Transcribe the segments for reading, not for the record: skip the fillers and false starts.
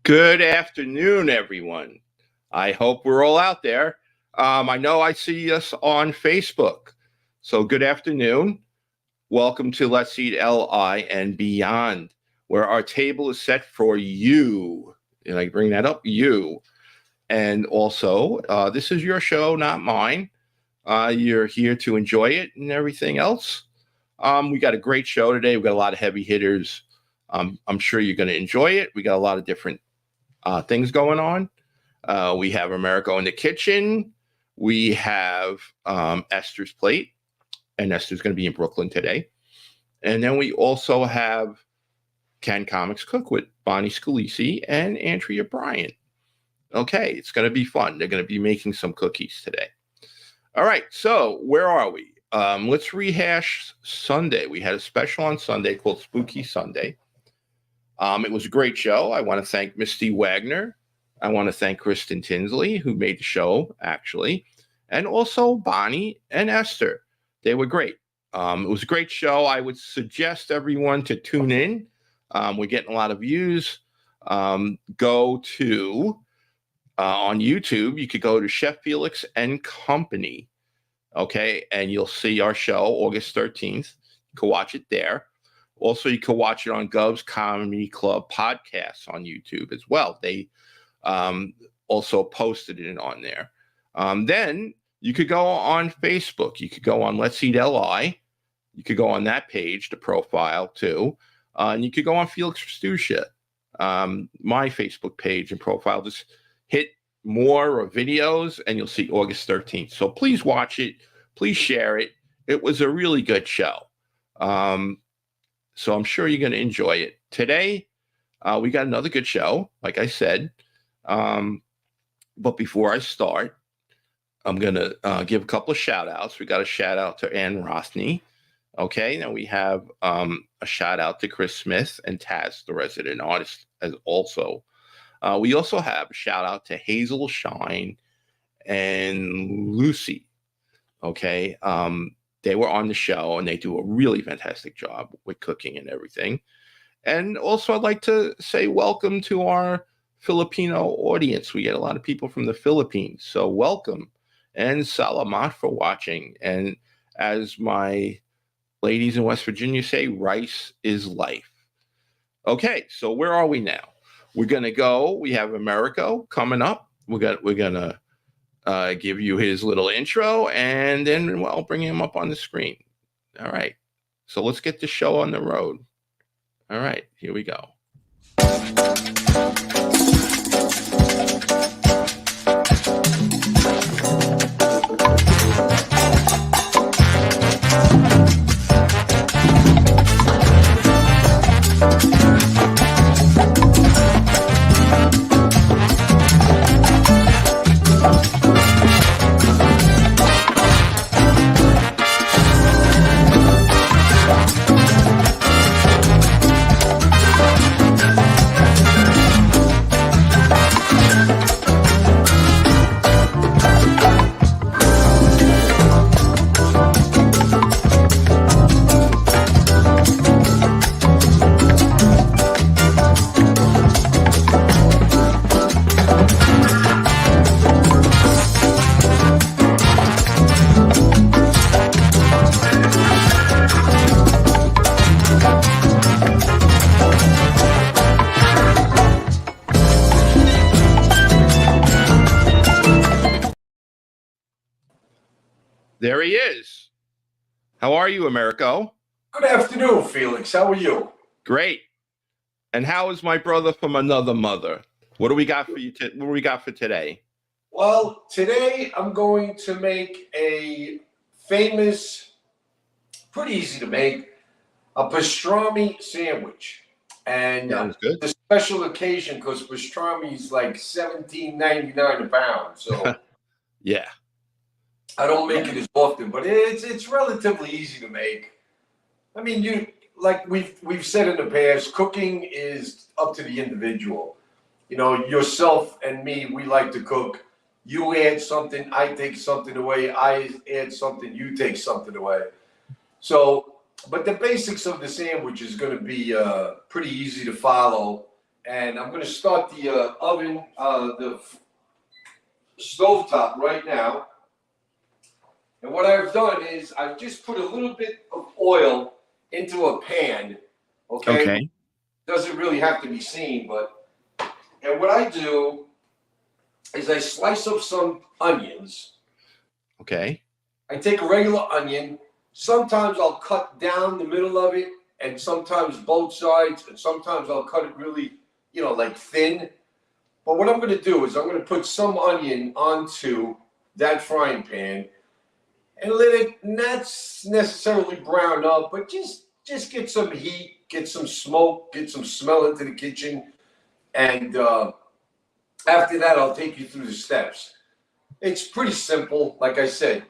Good afternoon, everyone. I hope we're all out there. I know I see us on Facebook. So, good afternoon. Welcome to Let's Eat LI and Beyond, where our table is set for you. And I bring that up, you. And also, this is your show, not mine. You're here to enjoy it and everything else. We got a great show today. We got a lot of heavy hitters. I'm sure you're going to enjoy it. We got a lot of different things going on. We have America in the Kitchen. We have Esther's Plate, and Esther's going to be in Brooklyn today. And then we also have Can Comics Cook with Bonnie Scalisi and Andrea Bryant. Okay, it's going to be fun. They're going to be making some cookies today. All right, so where are we? Let's rehash Sunday. We had a special on Sunday called Spooky Sunday. It was a great show. I want to thank Misty Wagner. I want to thank Kristen Tinsley, who made the show, actually, and also Bonnie and Esther. They were great. It was a great show. I would suggest everyone to tune in. We're getting a lot of views. Go to, on YouTube, you could go to Chef Felix and Company, okay, and you'll see our show August 13th. You can watch it there. Also, you can watch it on Gov's Comedy Club podcasts on YouTube as well. They also posted it on there. Then you could go on Facebook. You could go on Let's Eat LI. You could go on that page, the profile too. And you could go on Felix Rastusha, my Facebook page and profile. Just hit more videos and you'll see August 13th. So please watch it. Please share it. It was a really good show. So I'm sure you're going to enjoy it. Today, we got another good show, like I said. But before I start, I'm going to give a couple of shout outs. We got a shout out to Ann Rothney. Okay. Now we have a shout out to Chris Smith and Taz, the resident artist, as also. We also have a shout out to Hazel Shine and Lucy. Okay. They were on the show and they do a really fantastic job with cooking and everything. And also, I'd like to say welcome to our Filipino audience. We get a lot of people from the Philippines. So welcome and salamat for watching. And as my ladies in West Virginia say, rice is life. Okay, so where are we now? We're going to go. We have Americo coming up. We're going to give you his little intro, and then I'll bring him up on the screen. All right. So let's get the show on the road. All right. Here we go. There he is. How are you, Americo? Good afternoon, Felix. How are you? Great. And how is my brother from another mother? What do we got for you? What do we got for today? Well, today I'm going to make a famous, pretty easy to make, a pastrami sandwich. And Sounds good. the special occasion, because pastrami is like $17.99 a pound. So Yeah. I don't make it as often, but it's relatively easy to make. I mean, like we've said in the past, cooking is up to the individual. You know, yourself and me, we like to cook. You add something, I take something away. I add something, you take something away. So, but the basics of the sandwich is going to be pretty easy to follow. and I'm going to start the oven, the stovetop right now. And what I've done is I've just put a little bit of oil into a pan. Okay. Okay. Doesn't really have to be seen, but and what I do is I slice up some onions. Okay. I take a regular onion. Sometimes I'll cut down the middle of it, and sometimes both sides, and sometimes I'll cut it really, like thin. But what I'm going to do is I'm going to put some onion onto that frying pan and let it not necessarily brown up, but just get some heat, get some smoke, get some smell into the kitchen. And after that, I'll take you through the steps. It's pretty simple. Like I said,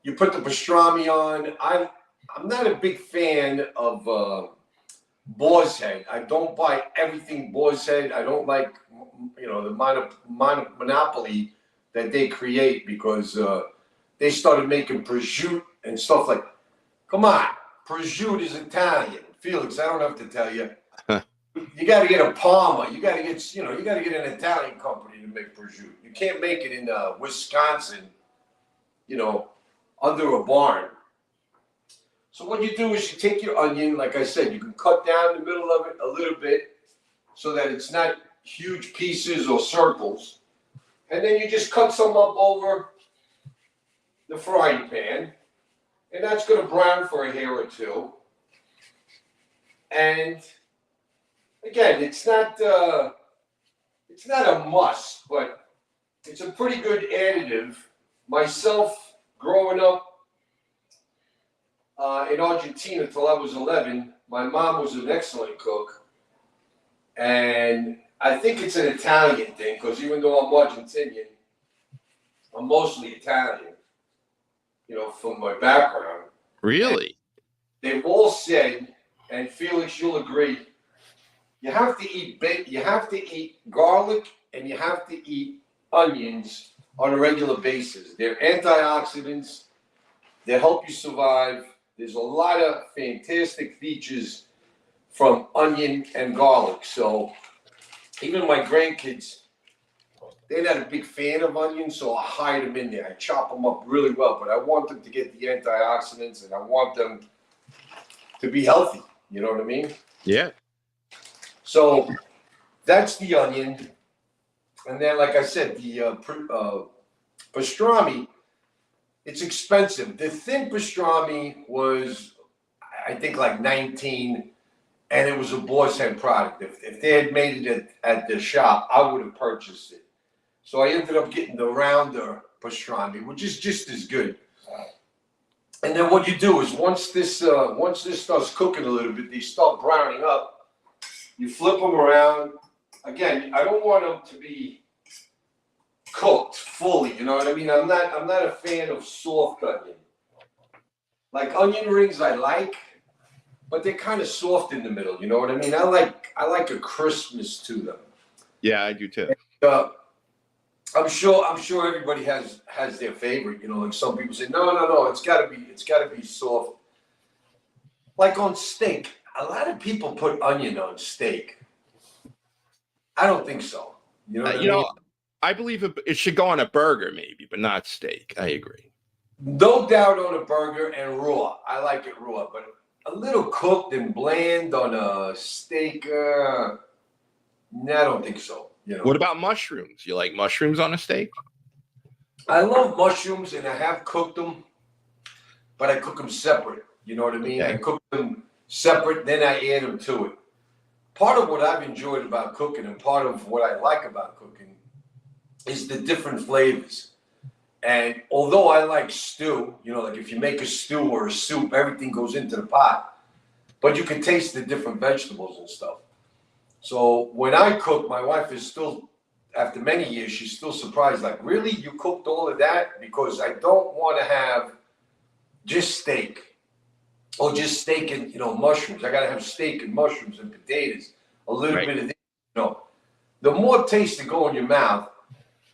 you put the pastrami on. I'm not a big fan of boar's head. I don't buy everything boar's head. I don't like, the monopoly that they create because they started making prosciutto and stuff like. Come on, prosciutto is Italian, Felix. I don't have to tell you. You got to get a Parma. You got to get, you got to get an Italian company to make prosciutto. You can't make it in Wisconsin, under a barn. So what you do is you take your onion, like I said, you can cut down the middle of it a little bit so that it's not huge pieces or circles. And then you just cut some up over the frying pan. And that's going to brown for a hair or two. And again, it's not a must, but it's a pretty good additive. Myself, growing up in Argentina till I was 11, my mom was an excellent cook. And I think it's an Italian thing, because even though I'm Argentinian, I'm mostly Italian, from my background. Really? And they've all said, and Felix, you'll agree, you have to eat garlic and you have to eat onions on a regular basis. They're antioxidants. They help you survive. There's a lot of fantastic features from onion and garlic. So even my grandkids, they're not a big fan of onions, so I hide them in there. I chop them up really well, but I want them to get the antioxidants and I want them to be healthy. You know what I mean? Yeah. So that's the onion. And then, like I said, the pastrami, it's expensive. The thin pastrami was, I think, like 19, and it was a boar's head product. If they had made it at the shop, I would have purchased it. So I ended up getting the rounder pastrami, which is just as good. And then what you do is once this starts cooking a little bit, they start browning up. You flip them around. Again, I don't want them to be cooked fully. You know what I mean? I'm not a fan of soft onion. Like onion rings, I like, but they're kind of soft in the middle. You know what I mean? I like a crispness to them. Yeah, I do too. I'm sure everybody has their favorite. Like some people say, no, it's gotta be soft. Like on steak, a lot of people put onion on steak. I don't think so. You know what I mean? I believe it should go on a burger maybe, but not steak. I agree. No doubt on a burger and raw. I like it raw, but a little cooked and bland on a steak, I don't think so. What about mushrooms? You like mushrooms on a steak? I love mushrooms, and I have cooked them, but I cook them separate. You know what I mean? Okay. I cook them separate, then I add them to it. Part of what I've enjoyed about cooking and part of what I like about cooking is the different flavors. And although I like stew, like if you make a stew or a soup, everything goes into the pot, but you can taste the different vegetables and stuff. So when I cook, my wife is still, after many years, she's still surprised. Like, really? You cooked all of that? Because I don't want to have just steak or just steak and, mushrooms. I got to have steak and mushrooms and potatoes, a little bit of this, The more taste to go in your mouth,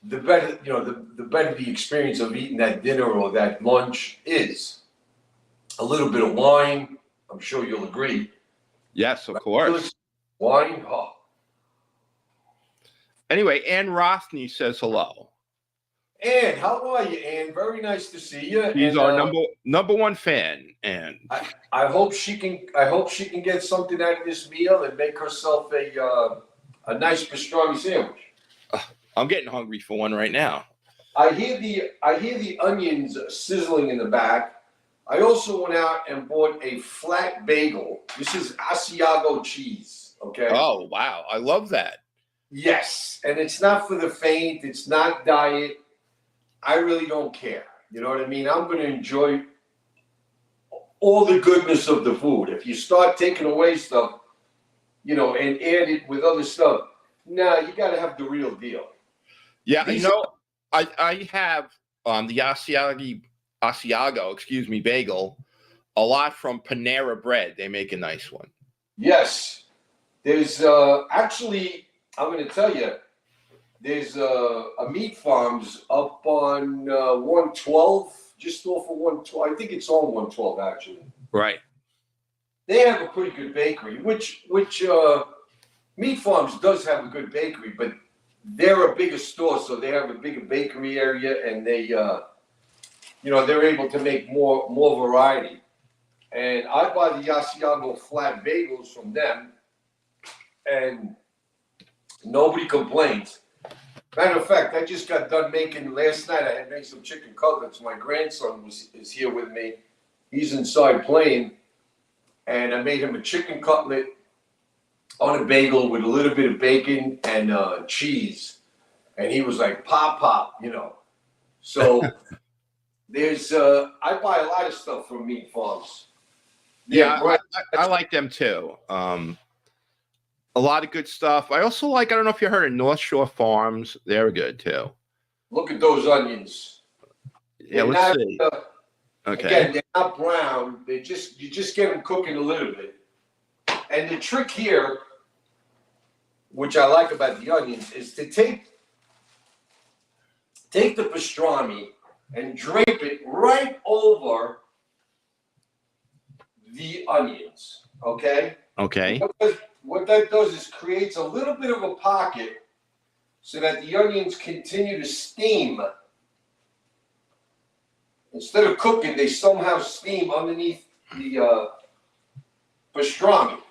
the better, the better the experience of eating that dinner or that lunch is. A little bit of wine, I'm sure you'll agree. Yes, of course. Wine. Oh, Anyway, Ann Rothney says hello. Ann, how are you, Ann? Very nice to see you. She's And our number one fan, and I hope she can. I hope she can get something out of this meal and make herself a nice pastrami sandwich. I'm getting hungry for one right now. I hear the onions sizzling in the back. I also went out and bought a flat bagel. This is Asiago cheese. Okay. Oh wow, I love that. Yes, and it's not for the faint. It's not diet. I really don't care. You know what I mean? I'm going to enjoy all the goodness of the food. If you start taking away stuff, and add it with other stuff, you got to have the real deal. Yeah, I have the Asiago, bagel a lot from Panera Bread. They make a nice one. Yes, there's actually, I'm going to tell you, there's a Meat Farms up on 112, just off of 112. I think it's on 112 actually. Right. They have a pretty good bakery, which Meat Farms does have a good bakery, but they're a bigger store, so they have a bigger bakery area, and they, they're able to make more variety. And I buy the Asiago flat bagels from them, and nobody complains. Matter of fact, I just got done making last night. I had made some chicken cutlets. My grandson is here with me. He's inside playing, and I made him a chicken cutlet on a bagel with a little bit of bacon and cheese, and he was like, "Pop." So there's I buy a lot of stuff from Meat Farms. Yeah, I like them too. A lot of good stuff. I also I don't know if you heard of North Shore Farms. They're good too. Look at those onions. Yeah, let's see. Okay. Again, they're not brown. You just get them cooking a little bit. And the trick here, which I like about the onions, is to take the pastrami and drape it right over the onions. Okay? Okay. What that does is creates a little bit of a pocket so that the onions continue to steam. Instead of cooking, they somehow steam underneath the pastrami.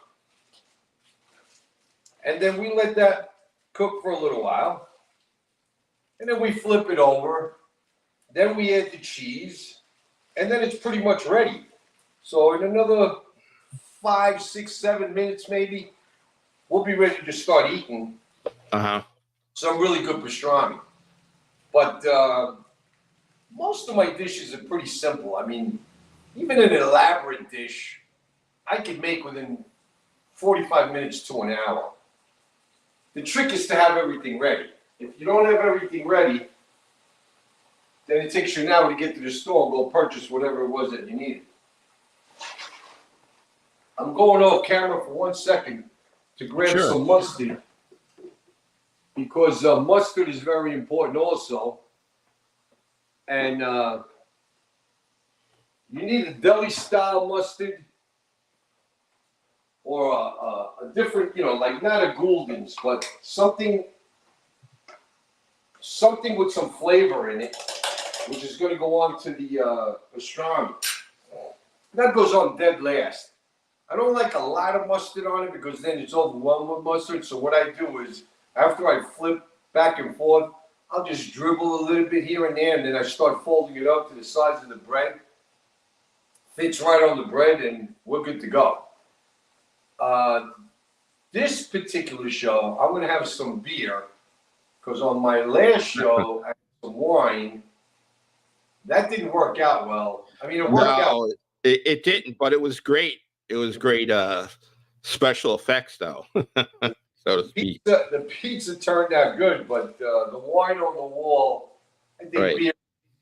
And then we let that cook for a little while. And then we flip it over. Then we add the cheese. And then it's pretty much ready. So in another 5, 6, 7 minutes maybe, we'll be ready to start eating some really good pastrami. But most of my dishes are pretty simple. I mean, even an elaborate dish, I could make within 45 minutes to an hour. The trick is to have everything ready. If you don't have everything ready, then it takes you an hour to get to the store and go purchase whatever it was that you needed. I'm going off camera for 1 second to grab some mustard, because mustard is very important also. And you need a deli style mustard or a different, like not a Gulden's, but something with some flavor in it, which is going to go on to the pastrami. That goes on dead last. I don't like a lot of mustard on it because then it's overwhelmed with mustard. So what I do is, after I flip back and forth, I'll just dribble a little bit here and there, and then I start folding it up to the size of the bread. Fits right on the bread, and we're good to go. This particular show, I'm going to have some beer, because on my last show, I had some wine. That didn't work out well. I mean, it worked out. It didn't, but it was great. It was great special effects, though, so to speak. The pizza turned out good, but the wine on the wall, I think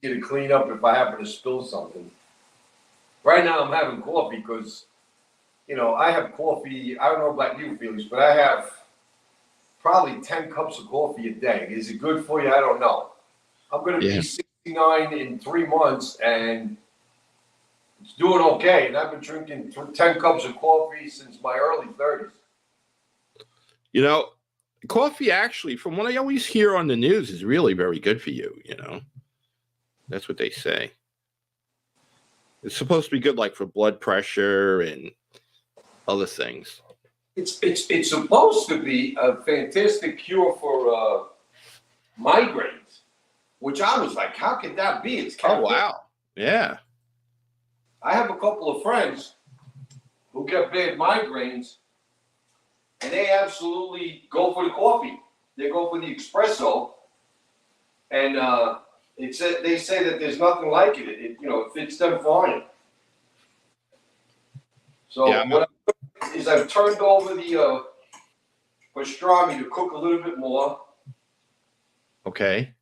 beer to clean up if I happen to spill something. Right now, I'm having coffee because, I have coffee. I don't know about you, Felix, but I have probably 10 cups of coffee a day. Is it good for you? I don't know. I'm going to be 69 in 3 months, and it's doing okay. And I've been drinking 10 cups of coffee since my early 30s. You know, coffee actually, from what I always hear on the news, is really very good for you. You know, that's what they say. It's supposed to be good, like for blood pressure and other things. It's supposed to be a fantastic cure for migraines, which I was like, how could that be? It's Oh wow, yeah. I have a couple of friends who get bad migraines, and they absolutely go for the coffee. They go for the espresso, and they say that there's nothing like it. It fits them fine. So Yeah, what I've turned over the pastrami to cook a little bit more, okay.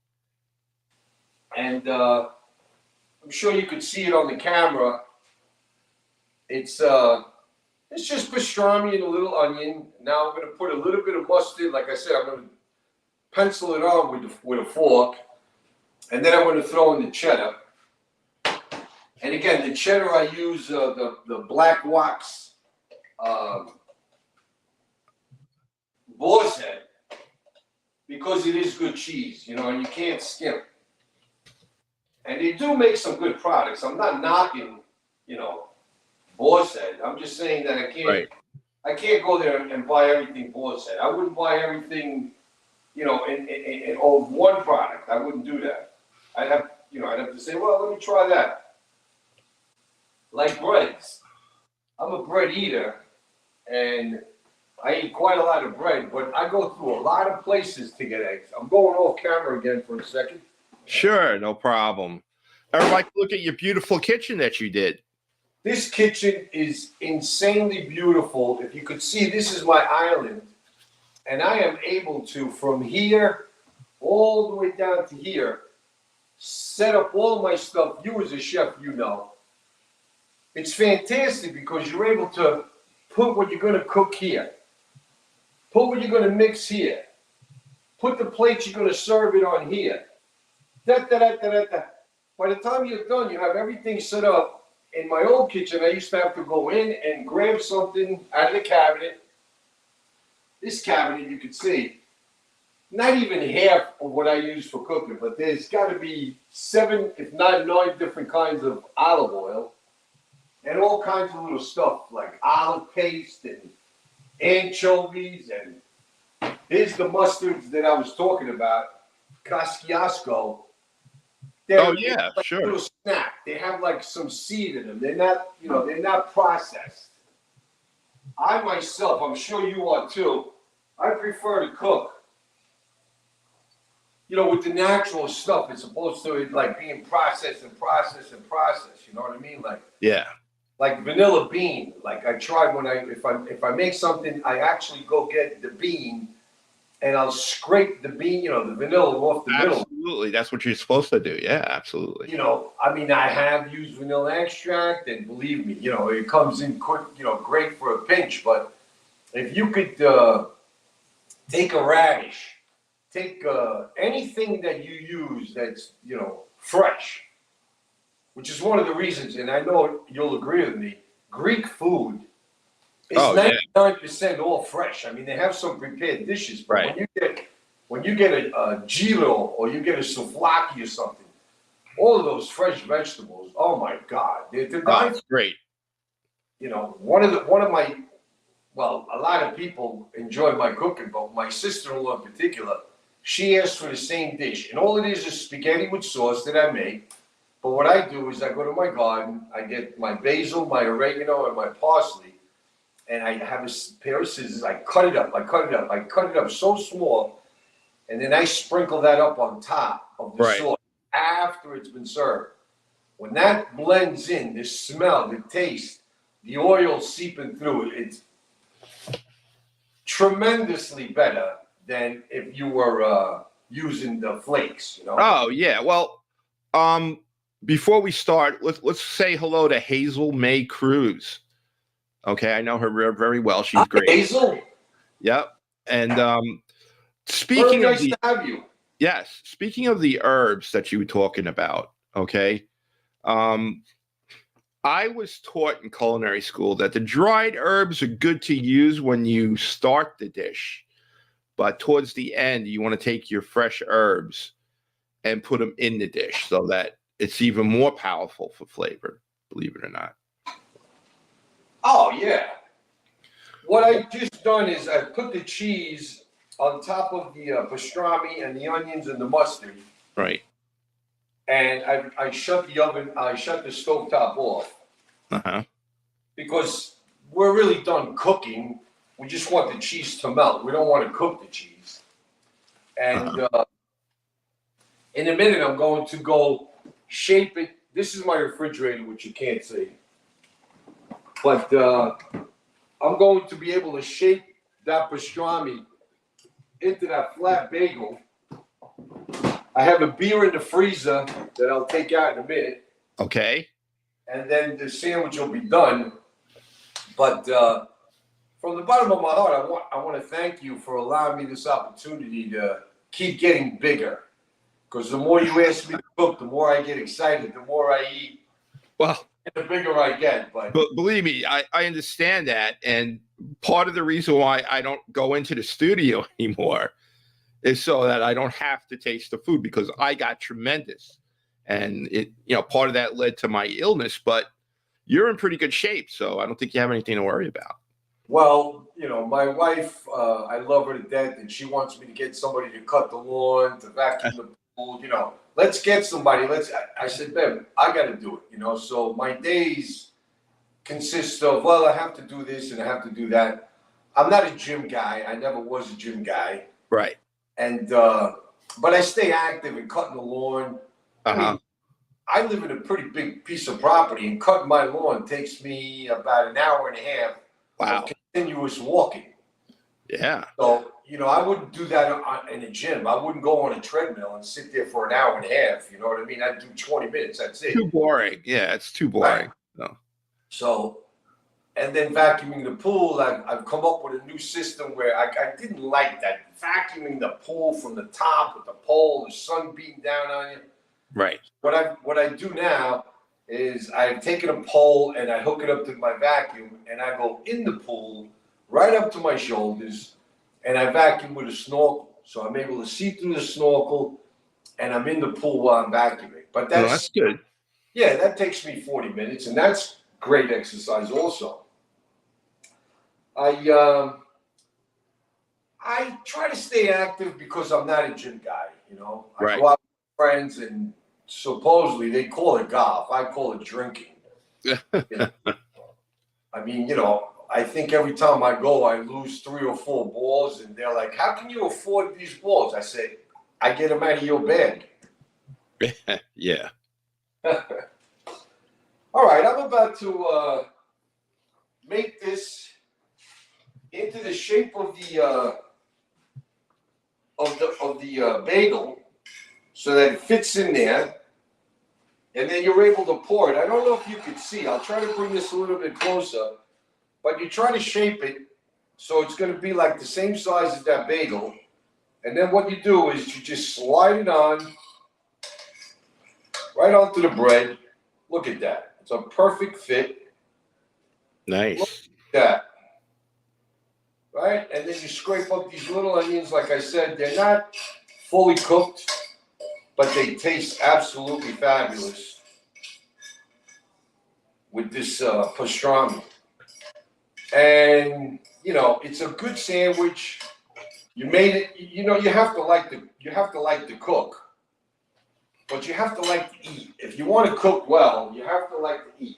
and I'm sure you could see it on the camera. It's just pastrami and a little onion. Now I'm going to put a little bit of mustard. Like I said, I'm going to pencil it on with a fork, and then I'm going to throw in the cheddar. And again, the cheddar I use the Black Wax boar's head because it is good cheese, and you can't skimp. And they do make some good products. I'm not knocking, boar's head. I'm just saying that I can't go there and buy everything boar's head. I wouldn't buy everything, in one product. I wouldn't do that. I'd have to say, well, let me try that. Like breads. I'm a bread eater, and I eat quite a lot of bread, but I go through a lot of places to get eggs. I'm going off camera again for a second. Sure, no problem. Everybody, look at your beautiful kitchen that you did. This kitchen is insanely beautiful. If you could see, this is my island, and I am able to, from here all the way down to here, set up all my stuff. You as a chef, It's fantastic because you're able to put what you're going to cook here, put what you're going to mix here, put the plates you're going to serve it on here. By the time you're done, you have everything set up. In my old kitchen, I used to have to go in and grab something out of the cabinet. This cabinet, you can see, not even half of what I use for cooking, but there's got to be 7, if not 9 different kinds of olive oil and all kinds of little stuff like olive paste and anchovies. And here's the mustards that I was talking about, Casciasco. Oh yeah, like sure. A little snack. They have like some seed in them. They're not processed. I myself, I'm sure you are too, I prefer to cook, with the natural stuff. It's supposed to like being processed and processed and processed. You know what I mean? Like Yeah. Like vanilla bean. Like I try if I make something, I actually go get the bean and I'll scrape the bean, the vanilla off the middle. Absolutely. That's what you're supposed to do. Yeah, absolutely. I have used vanilla extract, and believe me, it comes in quick, great for a pinch. But if you could take a radish, take anything that you use that's, fresh, which is one of the reasons, and I know you'll agree with me, Greek food is 99% all fresh. I mean, they have some prepared dishes, but when you get a giro or you get a souvlaki or something, all of those fresh vegetables, oh my God, they're great. One of my, well, a lot of people enjoy my cooking, but my sister-in-law in particular, she asks for the same dish, and all it is spaghetti with sauce that I make. But what I do is I go to my garden, I get my basil, my oregano, and my parsley, and I have a pair of scissors. I cut it up so small, and then I sprinkle that up on top of the sauce after it's been served. When that blends in, the smell, the taste, the oil seeping through, it's tremendously better than if you were using the flakes. Oh yeah. Well, before we start, let's say hello to Hazel May Cruz. Okay, I know her very well. She's great. Hazel? Yep. And speaking of to have you. Yes, speaking of the herbs that you were talking about, okay, I was taught in culinary school that the dried herbs are good to use when you start the dish. but towards the end, you want to take your fresh herbs and put them in the dish so that it's even more powerful for flavor, believe it or not. Oh, yeah. What I just done is I put the cheese on top of the pastrami and the onions and the mustard, Right. and I shut the oven, I shut the stovetop off Uh-huh. because we're really done cooking. We just want the cheese to melt. We don't want to cook the cheese. And in a minute, I'm going to go shape it. This is my refrigerator, which you can't see. But I'm going to be able to shape that pastrami into that flat bagel. I have a beer in the freezer that I'll take out in a minute, Okay. and then the sandwich will be done. But from the bottom of my heart, I want to thank you for allowing me this opportunity to keep getting bigger. Because the more you ask me to cook, the more I get excited, the more I eat, Well, and the bigger I get. But believe me, I understand that. And part of the reason why I don't go into the studio anymore is so that I don't have to taste the food, because I got tremendous. And part of that led to my illness, but you're in pretty good shape. So I don't think you have anything to worry about. well, my wife, I love her to death, and she wants me to get somebody to cut the lawn, to vacuum the pool. Let's get somebody. I said, babe, I got to do it. So my days consist of, well, I have to do this and I have to do that. I'm not a gym guy. I never was a gym guy. Right. And but I stay active in cutting the lawn. Uh-huh. I live in a pretty big piece of property, and cutting my lawn takes me about an hour and a half Wow. of continuous walking. Yeah. So, I wouldn't do that in a gym. I wouldn't go on a treadmill and sit there for an hour and a half. You know what I mean? I'd do 20 minutes. That's it. Too boring. Yeah, it's too boring. No. So, and then vacuuming the pool, I've come up with a new system where I didn't like that. Vacuuming the pool from the top with the pole, the sun beating down on you. Right. What I do now is I've taken a pole and I hook it up to my vacuum, and I go in the pool right up to my shoulders, and I vacuum with a snorkel. So I'm able to see through the snorkel, and I'm in the pool while I'm vacuuming. But That's good. Yeah, that takes me 40 minutes, and that's great exercise also. I try to stay active because I'm not a gym guy, I Right. go out with friends, and supposedly they call it golf. I call it drinking. I mean, I think every time I go, I lose 3 or 4 balls, and they're like, how can you afford these balls? I say, I get them out of your bag. Yeah. All right, I'm about to make this into the shape of the bagel, so that it fits in there, and then you're able to pour it. I don't know if you can see. I'll try to bring this a little bit closer, but you try to shape it so it's going to be like the same size as that bagel, and then what you do is you just slide it on right onto the bread. Look at that. It's a perfect fit. Nice. Look at that. Right? And then you scrape up these little onions. Like I said, they're not fully cooked, but they taste absolutely fabulous with this pastrami. And it's a good sandwich. You made it. You have to like to cook, but you have to like to eat. If you want to cook well, you have to like to eat,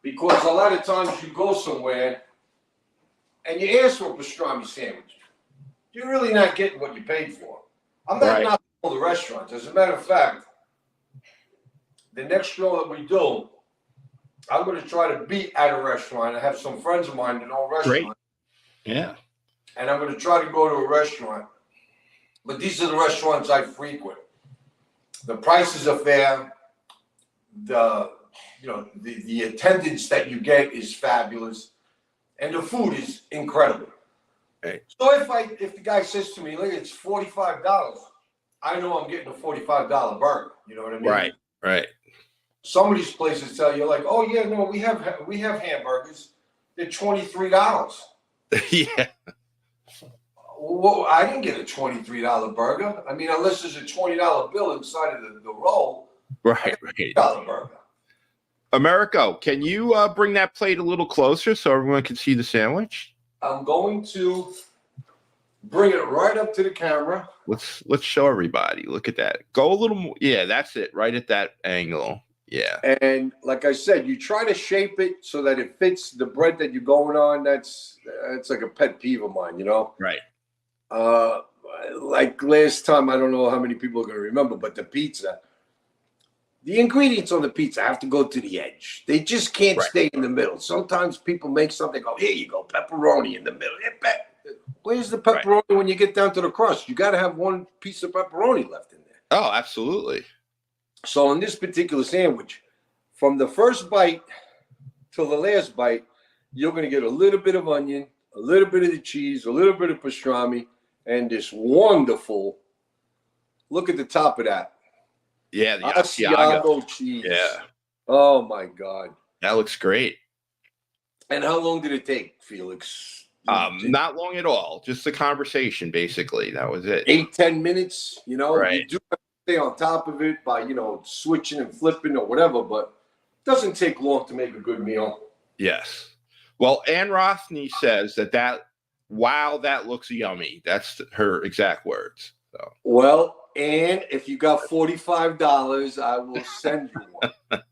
because a lot of times you go somewhere and you ask for a pastrami sandwich, you're really not getting what you paid for. I'm not knocking all the restaurants. As a matter of fact, the next show that we do, I'm going to try to be at a restaurant. I have some friends of mine that own restaurants. Great. Yeah. And I'm going to try to go to a restaurant. But these are the restaurants I frequent. The prices are fair. The attendance that you get is fabulous. And the food is incredible. Right. So if the guy says to me, look, it's $45, I know I'm getting a $45 burger. You know what I mean? Right. Some of these places tell you like, oh yeah, no, we have hamburgers. They're $23. Yeah. Well, I didn't get a $23 burger. I mean, unless there's a $20 bill inside of the roll. Right. $dollar burger. Americo, can you bring that plate a little closer so everyone can see the sandwich? I'm going to bring it right up to the camera. Let's show everybody. Look at that. Go a little more. Yeah, that's it. Right at that angle. Yeah. And like I said, you try to shape it so that it fits the bread that you're going on. That's like a pet peeve of mine, you know? Right. Like last time, I don't know how many people are going to remember, but the pizza, the ingredients on the pizza have to go to the edge. They just can't stay in the middle. Sometimes people make something, go, here you go, pepperoni in the middle. Where's the pepperoni when you get down to the crust? You got to have one piece of pepperoni left in there. Oh, absolutely. So in this particular sandwich, from the first bite till the last bite, you're going to get a little bit of onion, a little bit of the cheese, a little bit of pastrami, and this wonderful, look at the top of that. Yeah, the Asiago cheese. Yeah. Oh, my God. That looks great. And how long did it take, Felix? Not long at all. Just the conversation, basically. That was it. 8-10 minutes, you know. Right. You do have to stay on top of it by, you know, switching and flipping or whatever, but it doesn't take long to make a good meal. Yes. Well, Ann Rothney says that wow, that looks yummy. That's her exact words. So. Well, and if you got $45, I will send you one.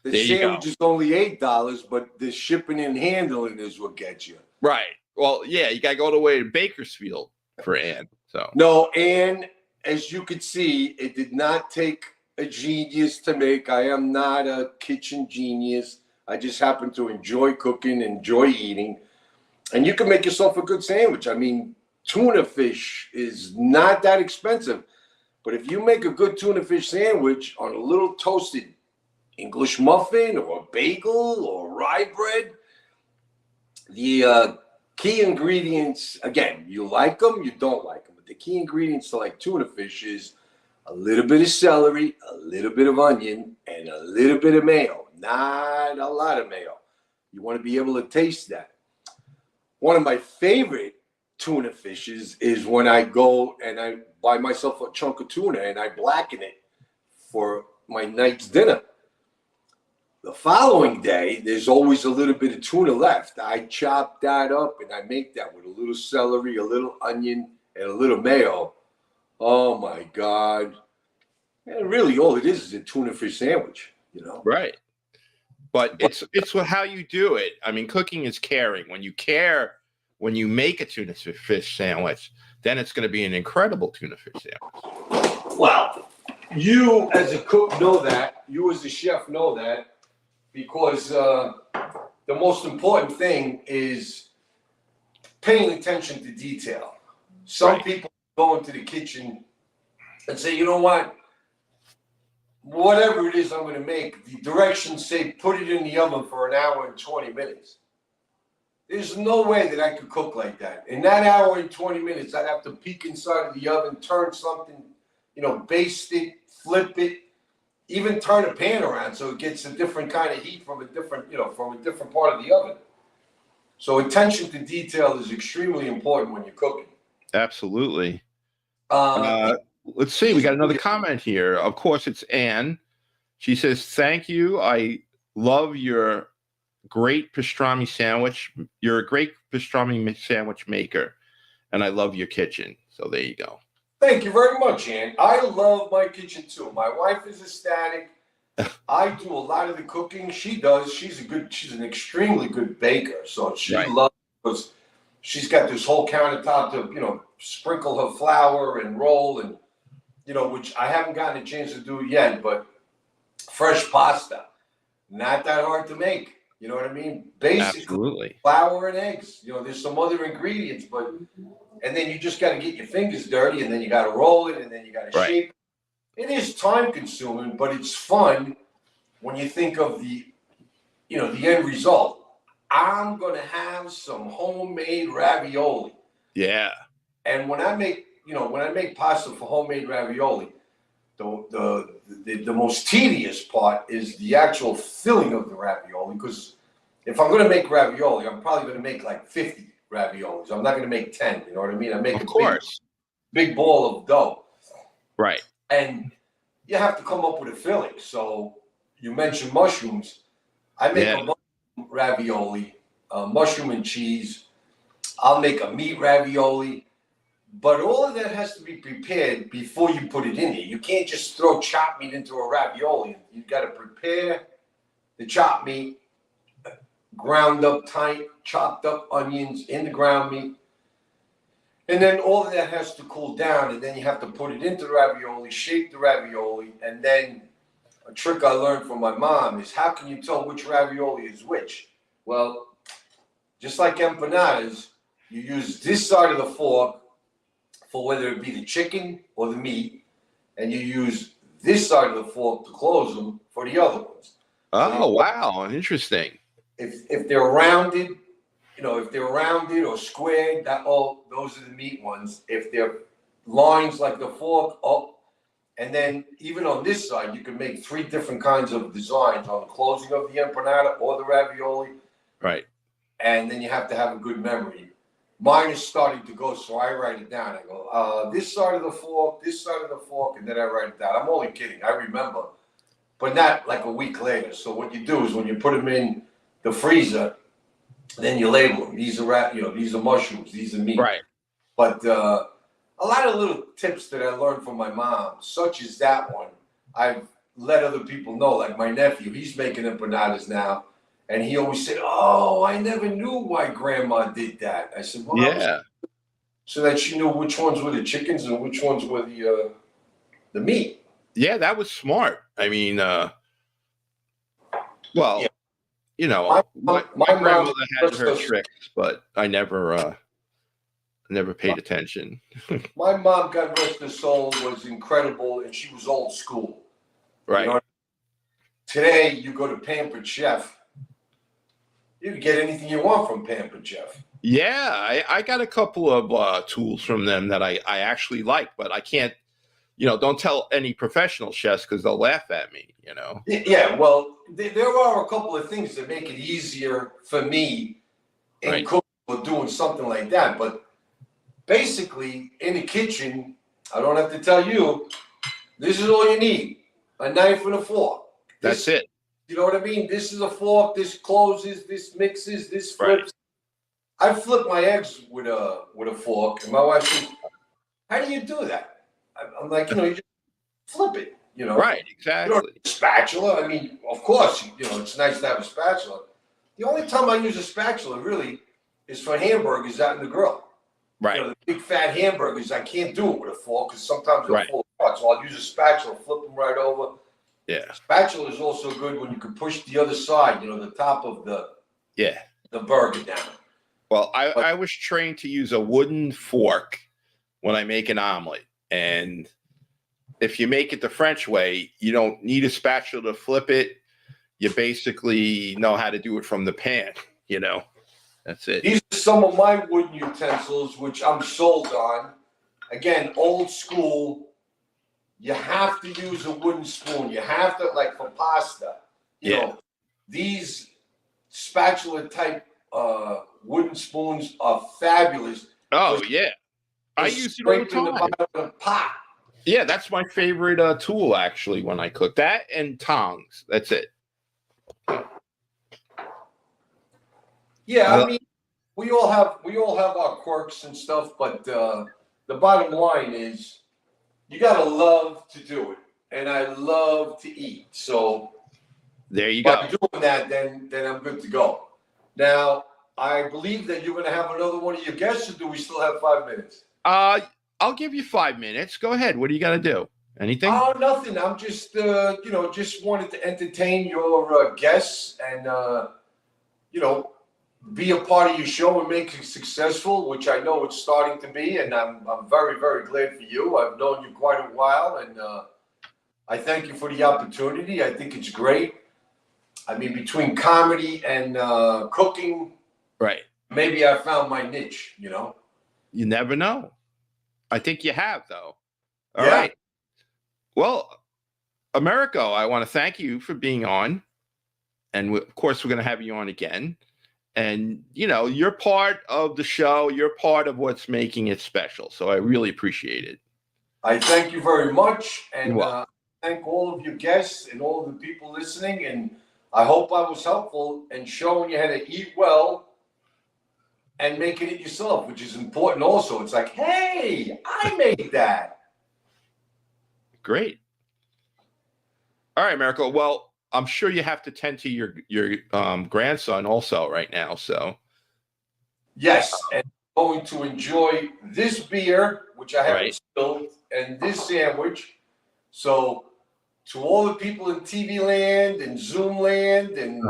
The sandwich is only $8, but the shipping and handling is what gets you. Right. Well, yeah, you got to go all the way to Bakersfield for Ann. So no, Ann, as you could see, it did not take a genius to make. I am not a kitchen genius. I just happen to enjoy cooking, enjoy eating, and you can make yourself a good sandwich. I mean, tuna fish is not that expensive, but if you make a good tuna fish sandwich on a little toasted English muffin or a bagel or rye bread, the key ingredients, again, you like them, you don't like them, but the key ingredients to like tuna fish is a little bit of celery, a little bit of onion, and a little bit of mayo. Not a lot of mayo. You want to be able to taste that. One of my favorite tuna fishes is when I go and I buy myself a chunk of tuna and I blacken it for my night's dinner. The following day, there's always a little bit of tuna left. I chop that up and I make that with a little celery, a little onion, and a little mayo. Oh my God. And really all it is a tuna fish sandwich, you know? Right. But it's how you do it. I mean, cooking is caring. When you care, when you make a tuna fish sandwich, then it's going to be an incredible tuna fish sandwich. Well, you as a cook know that. You as a chef know that. Because the most important thing is paying attention to detail. Some people go into the kitchen and say, you know what? Whatever it is I'm going to make, the directions say put it in the oven for an hour and 20 minutes. There's no way that I could cook like that. In that hour and 20 minutes, I'd have to peek inside of the oven, turn something, you know, baste it, flip it, even turn a pan around so it gets a different kind of heat from a different, you know, from a different part of the oven. So attention to detail is extremely important when you're cooking. Absolutely. Let's see. We got another comment here. Of course, it's Ann. She says, "Thank you. I love your great pastrami sandwich. You're a great pastrami sandwich maker, and I love your kitchen." So there you go. Thank you very much, Ann. I love my kitchen too. My wife is ecstatic. I do a lot of the cooking. She does. She's an extremely good baker. So she loves, because she's got this whole countertop to, you know, sprinkle her flour and roll and, you know, which I haven't gotten a chance to do yet, but fresh pasta, not that hard to make. You know what I mean? Basically, flour and eggs. You know, there's some other ingredients, but and then you just got to get your fingers dirty, and then you got to roll it, and then you got to shape it. It is time consuming, but it's fun when you think of the, you know, the end result. I'm gonna have some homemade ravioli. Yeah. And when I make pasta for homemade ravioli, the most tedious part is the actual filling of the ravioli, because if I'm going to make ravioli, I'm probably going to make like 50 raviolis. I'm not going to make 10. You know what I mean? I make Of a course. big ball of dough, Right. and you have to come up with a filling. So you mentioned mushrooms. I make Yeah. a mushroom ravioli, mushroom and cheese. I'll make a meat ravioli. But all of that has to be prepared before you put it in there. You can't just throw chopped meat into a ravioli. You've got to prepare the chopped meat, ground up tight, chopped up onions in the ground meat. And then all of that has to cool down, and then you have to put it into the ravioli, shape the ravioli, and then a trick I learned from my mom is how can you tell which ravioli is which? Well, just like empanadas, you use this side of the fork for whether it be the chicken or the meat, and you use this side of the fork to close them for the other ones. Oh, wow. Interesting. If they're rounded, if they're rounded or squared, those are the meat ones. If they're lines like the fork, and then even on this side, you can make 3 different kinds of designs on the closing of the empanada or the ravioli. Right. And then you have to have a good memory. Mine is starting to go, so I write it down. I go, this side of the fork, this side of the fork, and then I write it down. I'm only kidding. I remember, but not like a week later. So what you do is when you put them in the freezer, then you label them. These are these are mushrooms, these are meat. Right. But a lot of little tips that I learned from my mom, such as that one, I've let other people know. Like my nephew, he's making empanadas now. And he always said, "Oh, I never knew why Grandma did that." I said, "Well, Yeah. so that she knew which ones were the chickens and which ones were the meat." Yeah, that was smart. I mean, well, Yeah. my my grandmother mom had her was- tricks, but I never paid attention. My mom, God rest her soul, was incredible, and she was old school. Right. Today, you go to Pampered Chef, you can get anything you want from Pampered Chef. Yeah, I got a couple of tools from them that I actually like, but I can't, don't tell any professional chefs because they'll laugh at me, Yeah, well, there are a couple of things that make it easier for me in Right. cooking or doing something like that. But basically, in the kitchen, I don't have to tell you, this is all you need: a knife and a fork. That's it. You know what I mean? This is a fork. This closes. This mixes. This Right. flips. I flip my eggs with a fork, and my wife says, "How do you do that?" I'm like, you just flip it. Right, You exactly. don't need a spatula. I mean, of course, it's nice to have a spatula. The only time I use a spatula really is for hamburgers out in the grill. Right. The big fat hamburgers, I can't do it with a fork because sometimes they'll Right. fall apart. So I'll use a spatula, flip them right over. Yeah. Spatula is also good when you can push the other side, the top of Yeah. the burger down. Well, I was trained to use a wooden fork when I make an omelet. And if you make it the French way, you don't need a spatula to flip it. You basically know how to do it from the pan, That's it. These are some of my wooden utensils, which I'm sold on. Again, old school. You have to use a wooden spoon. You have to, like for pasta, these spatula type wooden spoons are fabulous. Oh, yeah. I use it all the Scraping the time. bottom of the pot. Yeah, that's my favorite tool, actually, when I cook. That and tongs. That's it. Yeah, I mean, we all have our quirks and stuff, but the bottom line is you gotta love to do it, and I love to eat. So there you by go. doing that, then I'm good to go. Now, I believe that you're gonna have another one of your guests, or do we still have 5 minutes? I'll give you 5 minutes. Go ahead. What do you got to do? Anything? Oh, nothing. I'm just just wanted to entertain your guests and be a part of your show and make it successful, which I know it's starting to be, and I'm very, very glad for you. I've known you quite a while, and I thank you for the opportunity. I think it's great. I mean, between comedy and cooking, Right. maybe I found my niche, You never know. I think you have, though. All Yeah. right. Well, Americo, I want to thank you for being on. And of course, we're going to have you on again. And you're part of the show. You're part of what's making it special. So I really appreciate it. I thank you very much, and You're welcome. thank all of your guests and all of the people listening. And I hope I was helpful in showing you how to eat well and making it yourself, which is important also. It's like, hey, I made that. Great. All right, Miracle. Well, I'm sure you have to tend to your grandson also right now. So Yes, and I'm going to enjoy this beer, which I haven't Right. spilled, and this sandwich. So, to all the people in TV land and Zoom land, and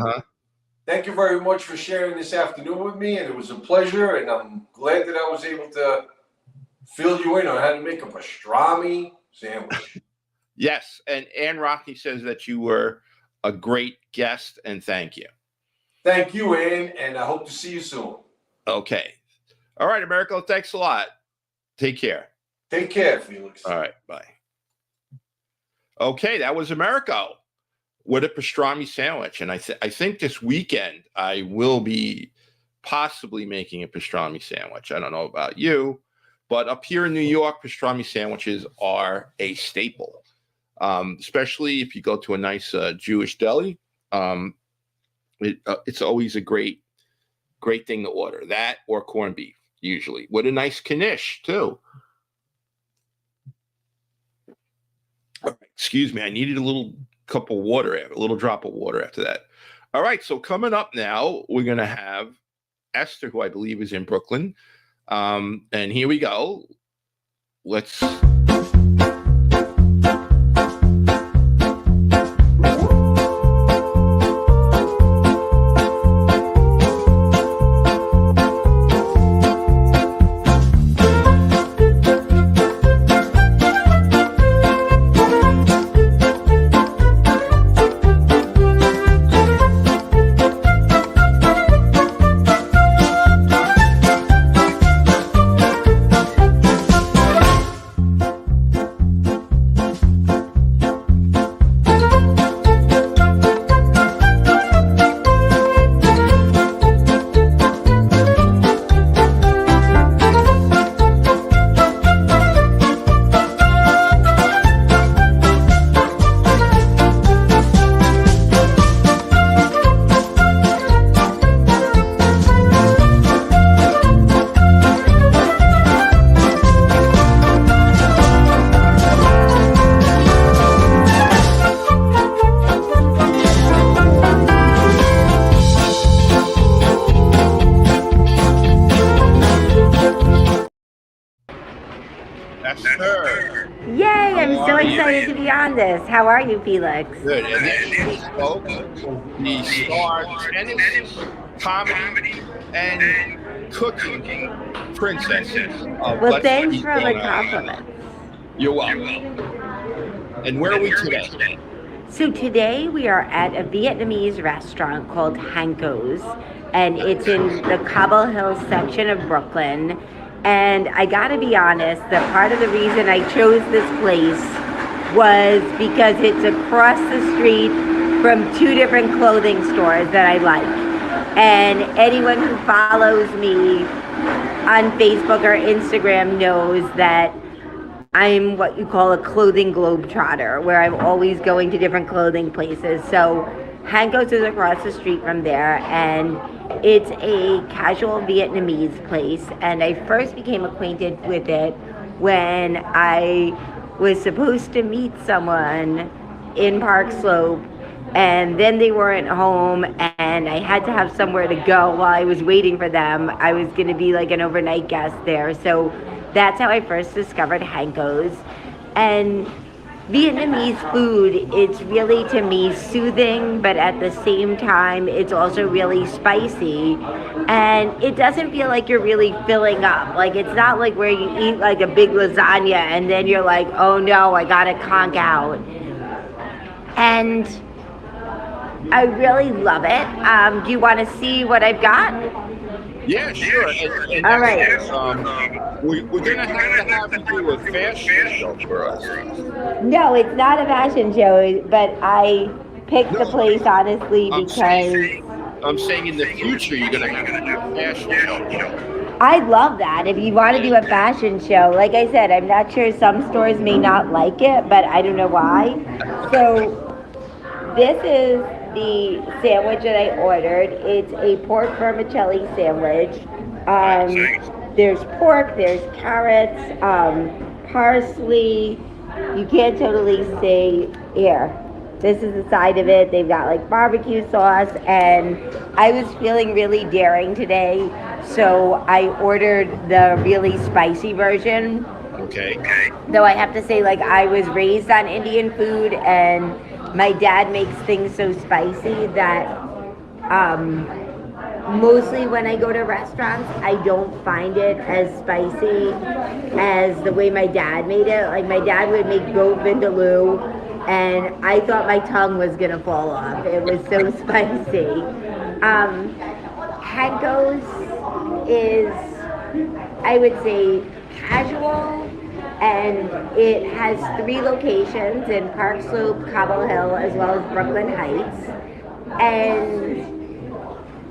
thank you very much for sharing this afternoon with me. And it was a pleasure, and I'm glad that I was able to fill you in on how to make a pastrami sandwich. Yes, and Ann Rockney says that you were a great guest, and thank you. Thank you, Ann, and I hope to see you soon. Okay. All right, Americo. Thanks a lot. Take care. Take care, Felix. All right. Bye. Okay, that was Americo with a pastrami sandwich. And I think this weekend I will be possibly making a pastrami sandwich. I don't know about you, but up here in New York, pastrami sandwiches are a staple, especially if you go to a nice Jewish deli. It's always a great thing to order, that or corned beef, usually with a nice knish too. Excuse me, I needed a little cup of water, a little drop of water after that. All right, so coming up now, we're going to have Esther, who I believe is in Brooklyn. And here we go. Let's... Yay, I'm so excited to be on this. How are you, Felix? Good. And then we spoke the star tennis, comedy, and cooking princess. Well, thanks for the compliment. You're welcome. And where are we today? So today we are at a Vietnamese restaurant called Hanko's, and it's in the Cobble Hill section of Brooklyn. And I gotta be honest, that part of the reason I chose this place was because it's across the street from two different clothing stores that I like. And anyone who follows me on Facebook or Instagram knows that I'm what you call a clothing globetrotter, where I'm always going to different clothing places. So Hanko's is across the street from there, and it's a casual Vietnamese place. And I first became acquainted with it when I was supposed to meet someone in Park Slope, and then they weren't home, and I had to have somewhere to go while I was waiting for them. I was going to be like an overnight guest there. So that's how I first discovered Hanko's. And Vietnamese food, it's really, to me, soothing, but at the same time, it's also really spicy. And it doesn't feel like you're really filling up. Like, it's not like where you eat like a big lasagna and then you're like, oh no, I gotta conk out. And I really love it. Do you want to see what I've got? Yeah, sure. And all right. We're going to have you do a fashion show for us. No, it's not a fashion show, but I picked the place honestly because I'm saying in the future you're gonna have to do a fashion show. I love that. If you want to do a fashion show, like I said, I'm not sure, some stores may not like it, but I don't know why. So this is the sandwich that I ordered. It's a pork vermicelli sandwich. There's pork, there's carrots, parsley. You can't totally see here. This is the side of it. They've got like barbecue sauce, and I was feeling really daring today, so I ordered the really spicy version. Okay. Though I have to say, like, I was raised on Indian food, and my dad makes things so spicy that mostly when I go to restaurants, I don't find it as spicy as the way my dad made it. Like, my dad would make goat vindaloo, and I thought my tongue was gonna fall off. It was so spicy. Hanko's is, I would say, casual, and it has 3 locations in Park Slope, Cobble Hill, as well as Brooklyn Heights. And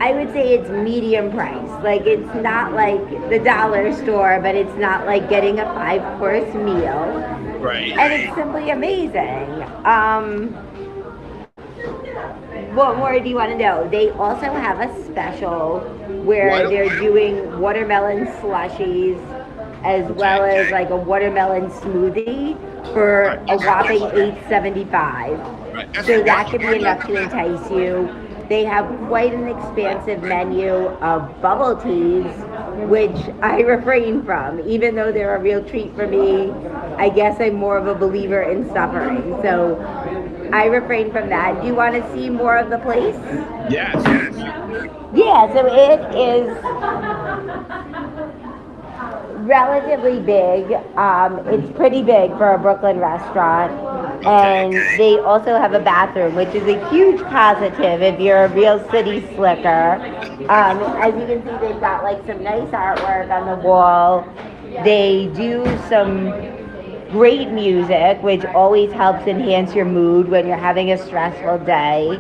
I would say it's medium price. Like, it's not like the dollar store, but it's not like getting a 5-course meal. Right. And it's simply amazing. What more do you want to know? They also have a special where they're doing watermelon slushies, as well as like a watermelon smoothie for a whopping $8.75. Right. So that could be enough to entice you. They have quite an expansive menu of bubble teas, which I refrain from, even though they're a real treat for me. I guess I'm more of a believer in suffering, so I refrain from that. Do you want to see more of the place? Yes. Yeah, so it is relatively big. It's pretty big for a Brooklyn restaurant. And they also have a bathroom, which is a huge positive if you're a real city slicker. As you can see, they've got like some nice artwork on the wall. They do some great music, which always helps enhance your mood when you're having a stressful day.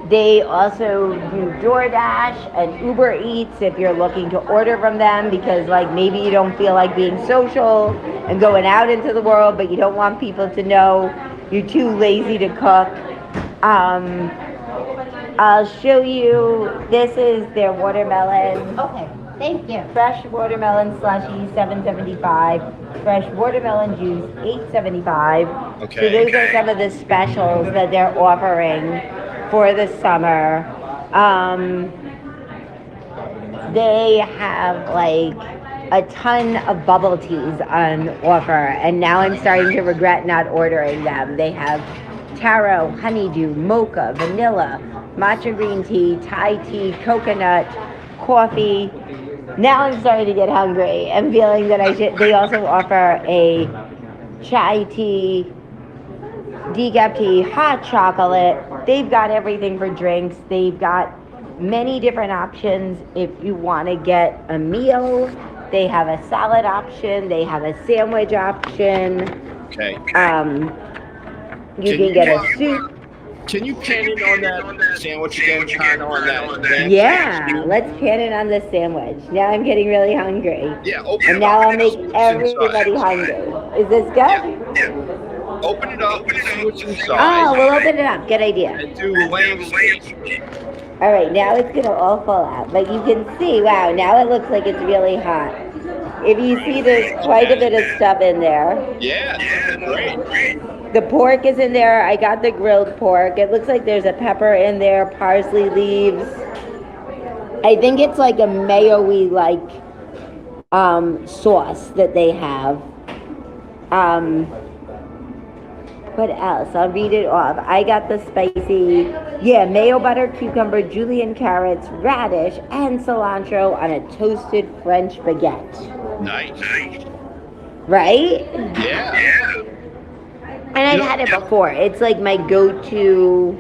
They also do DoorDash and Uber Eats if you're looking to order from them, because like maybe you don't feel like being social and going out into the world, but you don't want people to know you're too lazy to cook. I'll show you, this is their watermelon. Okay, thank you. Fresh watermelon slushie, $7.75. Fresh watermelon juice, $8.75. Okay. So those are some of the specials that they're offering for the summer. They have like a ton of bubble teas on offer, and now I'm starting to regret not ordering them. They have taro, honeydew, mocha, vanilla, matcha green tea, Thai tea, coconut, coffee. Now I'm starting to get hungry and feeling that I should. They also offer a chai tea, decaf tea, hot chocolate. They've got everything for drinks. They've got many different options if you want to get a meal. They have a salad option. They have a sandwich option. Okay. You can get a soup. Can you pan in on that sandwich again, kind of on that? Yeah, let's pan it on the sandwich. Now I'm getting really hungry. Yeah, open And it now up. I'll make everybody hungry. Is this good? Yeah. Open it up, see what's Oh, inside, we'll open it up. Good idea. and do lamb steak. All right, now it's gonna all fall out, but you can see, wow, now it looks like it's really hot. If you see, there's quite a bit of stuff in there. Yeah, great. The pork is in there. I got the grilled pork. It looks like there's a pepper in there, parsley leaves. I think it's like a mayo-y like sauce that they have. What else? I'll read it off. I got the spicy, mayo butter, cucumber, julienne carrots, radish, and cilantro on a toasted French baguette. Nice. Right? Yeah. And I've had it before. It's like my go-to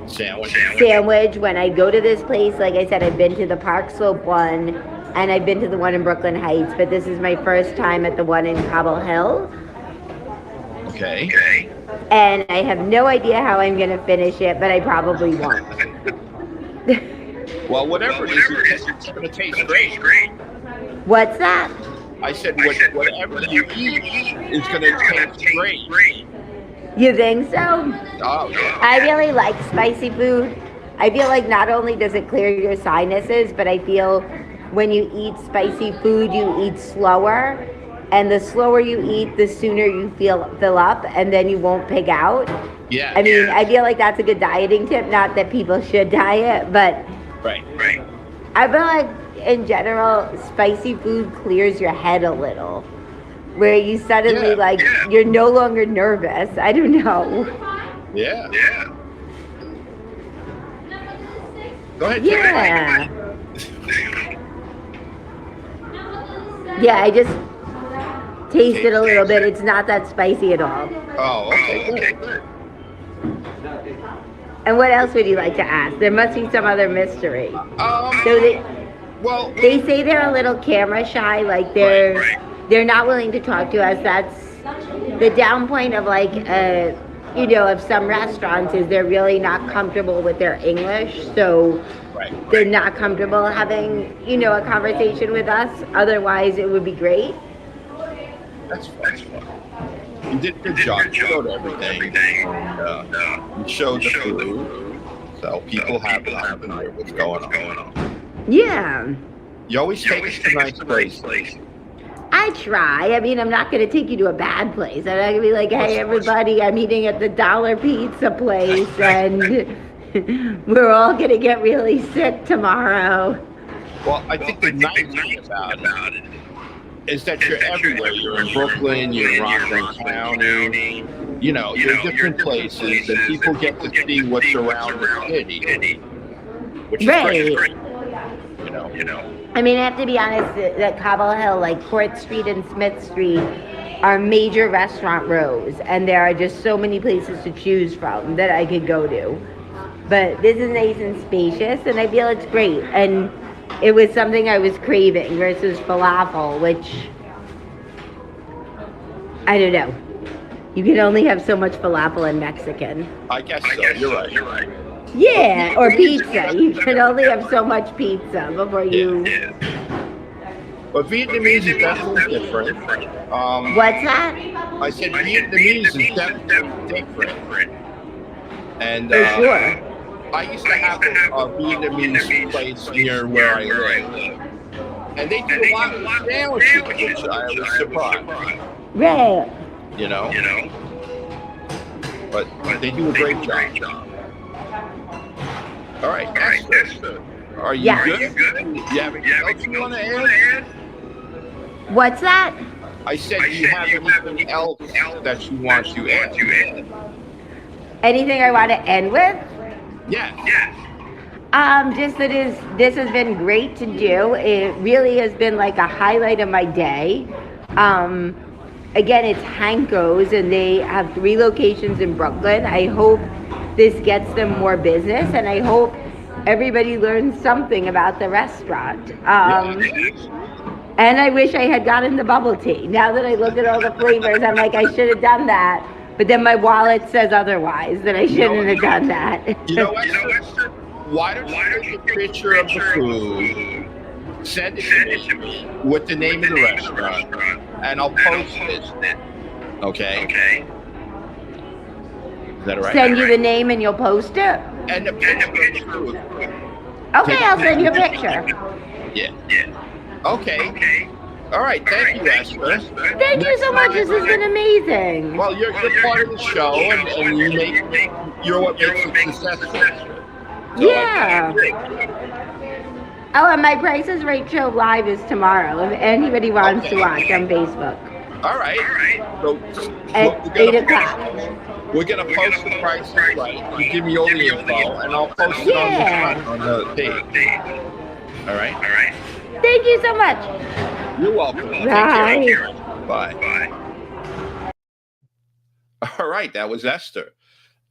sandwich when I go to this place. Like I said, I've been to the Park Slope one, and I've been to the one in Brooklyn Heights, but this is my first time at the one in Cobble Hill. Okay. and I have no idea how I'm going to finish it, but I probably won't. Well, whatever it is, it's going to taste great. What's that? I said, whatever you eat is going to taste great. You think so? Oh, yeah. I really like spicy food. I feel like not only does it clear your sinuses, but I feel when you eat spicy food, you eat slower. And the slower you eat, the sooner you fill up, and then you won't pig out. Yeah. I mean, I feel like that's a good dieting tip. Not that people should diet, but Right. I feel like in general, spicy food clears your head a little, where you suddenly you're no longer nervous. I don't know. Yeah. Go ahead. Yeah. Yeah, I just tasted a little bit. It's not that spicy at all. Oh, okay, good. And what else would you like to ask? There must be some other mystery. So Well, they say they're a little camera shy, like they're not willing to talk to us. That's the down point of of some restaurants is they're really not comfortable with their English, so they're not comfortable having a conversation with us. Otherwise, it would be great. that's fun. You did a good job. You showed everything. You showed the food, so people have an idea what's going on. Yeah. You always take us to nice places. I try. I mean, I'm not going to take you to a bad place. I'm not going to be like, hey, everybody, I'm eating at the Dollar Pizza place, and we're all going to get really sick tomorrow. Well, I think the nice thing about it is that you're everywhere. You're in Brooklyn, you're in Rockland County, you're in different places, and people get to see what's around the city, which is great. I mean, I have to be honest, that Cobble Hill, like Court Street and Smith Street, are major restaurant rows, and there are just so many places to choose from that I could go to. But this is nice and spacious, and I feel it's great. And it was something I was craving versus falafel, which, I don't know. You can only have so much falafel in Mexican. I guess so. You're right. Yeah, or pizza. You can only have so much pizza before you... But Vietnamese is definitely different. What's that? I said Vietnamese is definitely different. And For sure. I used to have a Vietnamese place near where I live. And they do a lot of sandwiches, which I was surprised. Right. But they do a great job. All right, Esther. Are you good? You have anything else you want to add? What's that? I said, do you have anything else that you want to add? Anything I want to end with? Yeah. Just that this has been great to do. It really has been like a highlight of my day. Again, it's Hanko's, and they have 3 locations in Brooklyn. I hope this gets them more business, and I hope everybody learns something about the restaurant. And I wish I had gotten the bubble tea. Now that I look at all the flavors, I'm like, I should have done that. But then my wallet says otherwise, that I shouldn't have done that. Esther, why don't you take a picture of the food, send it to me with the name of the restaurant, and I'll post it. Okay? Is that all right? Send you the name and you'll post it? And the picture. Okay, I'll send you a picture. Yeah. Okay. All right. Thank you, Esther. Thank you so much. This has been amazing. Well, you're part of the show, and you're what makes it successful. Yeah. Oh, and my Price is Right show live is tomorrow. If anybody wants to watch on Facebook. All right. So At 8 o'clock. We're going to post the Price is Right. You give me all the info, and I'll post it on the page. All right. Thank you so much. You're welcome. Bye. Bye. All right. That was Esther.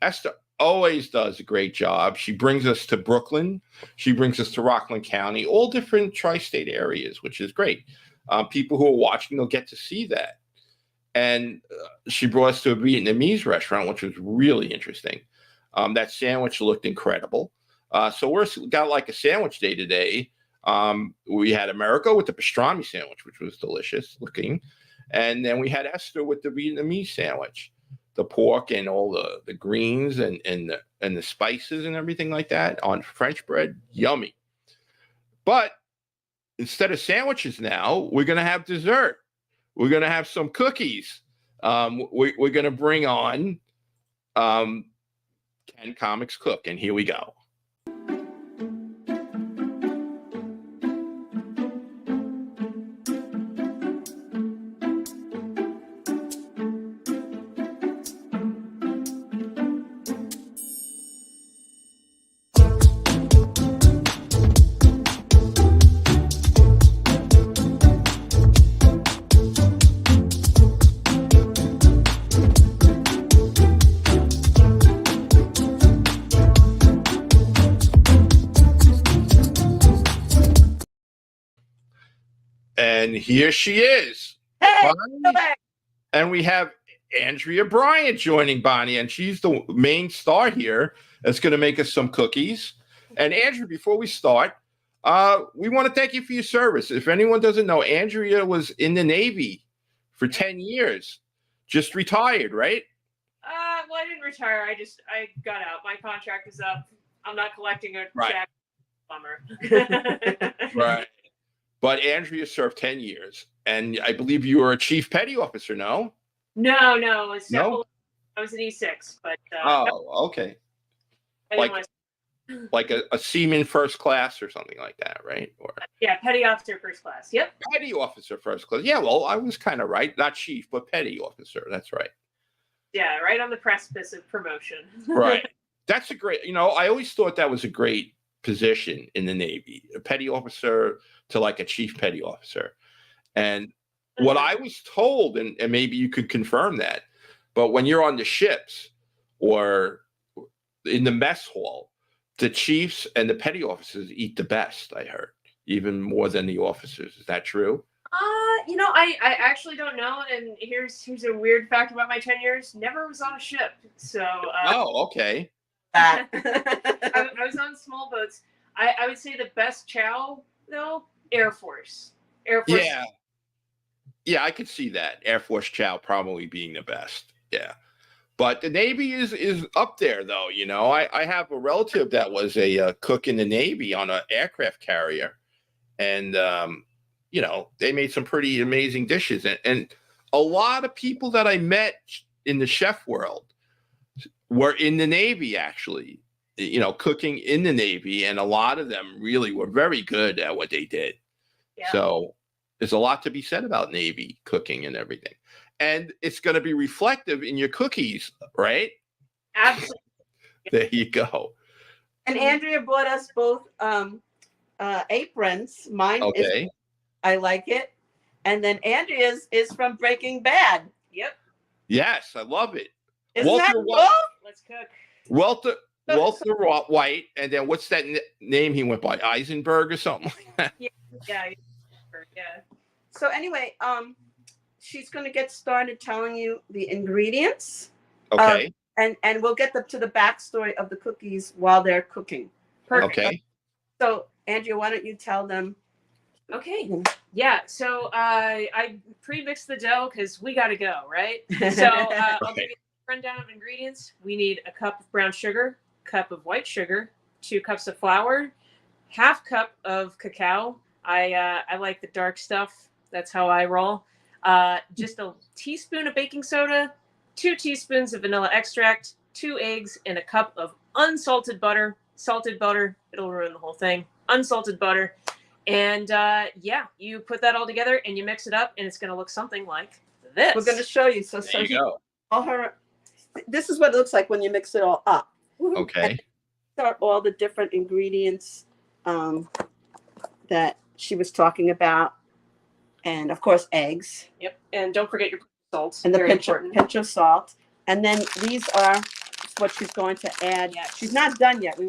Esther always does a great job. She brings us to Brooklyn. She brings us to Rockland County, all different tri-state areas, which is great. People who are watching, they'll get to see that. and she brought us to a Vietnamese restaurant, which was really interesting. That sandwich looked incredible. So we're got like a sandwich day today. We had America with the pastrami sandwich, which was delicious looking, and then we had Esther with the Vietnamese sandwich, the pork and all the greens and the spices and everything like that on French bread, yummy. But instead of sandwiches now, we're gonna have dessert. We're gonna have some cookies. We're gonna bring on Ken Comics Cook, and here we go. And here she is. Hey, Bonnie. And we have Andrea Bryant joining Bonnie, and she's the main star here that's going to make us some cookies. And Andrea, before we start, we want to thank you for your service. If anyone doesn't know, Andrea was in the Navy for 10 years, just retired, right? Well, I didn't retire. I got out. My contract is up. I'm not collecting a Right. check. Bummer. Right. But Andrea served 10 years, and I believe you were a chief petty officer, no? No. No? I was an E6, but Oh, okay. I like- didn't Like a seaman first class or something like that, right? Or yeah, petty officer first class. Yep. petty officer first class. Yeah, well, I was kind of right. Not chief, but petty officer. That's right. Yeah, right on the precipice of promotion. Right. That's a great, I always thought that was a great position in the Navy, a petty officer to like a chief petty officer. And what I was told, and maybe you could confirm that, but when you're on the ships or in the mess hall, the chiefs and the petty officers eat the best, I heard, even more than the officers. Is that true? I actually don't know. And here's a weird fact about my 10 years. Never was on a ship. So Oh, okay. I was on small boats. I would say the best chow though, Air Force. Yeah. Yeah, I could see that. Air Force chow probably being the best. Yeah. But the Navy is up there, though. I have a relative that was a cook in the Navy on an aircraft carrier. And, they made some pretty amazing dishes. And a lot of people that I met in the chef world were in the Navy, actually, cooking in the Navy. And a lot of them really were very good at what they did. Yeah. So there's a lot to be said about Navy cooking and everything. And it's going to be reflective in your cookies, right? Absolutely. There you go. And Andrea bought us both aprons. Mine is, Okay. I like it. And then Andrea's is from Breaking Bad. Yep. Yes, I love it. Isn't Walter that White. cool? Let's cook. Walter White, and then what's that name he went by? Eisenberg or something like that? Yeah. So anyway, she's going to get started telling you the ingredients. Okay. And we'll get them to the backstory of the cookies while they're cooking. Perfect. Okay. So Andrea, why don't you tell them? Okay. Yeah. So I pre-mixed the dough because we got to go, right? So I'll give you a rundown of ingredients. We need a cup of brown sugar, cup of white sugar, 2 cups of flour, half cup of cacao. I like the dark stuff. That's how I roll. Just a teaspoon of baking soda, 2 teaspoons of vanilla extract, 2 eggs, and a cup of unsalted butter. Salted butter, it'll ruin the whole thing. Unsalted butter. And you put that all together and you mix it up, and it's going to look something like this. We're going to show you. So There you go. all her. This is what it looks like when you mix it all up. Okay. Start all the different ingredients that she was talking about, and of course eggs Yep. And don't forget your salt. and the Very pinch of salt. And then these are what she's going to add. Yes. She's not done yet. We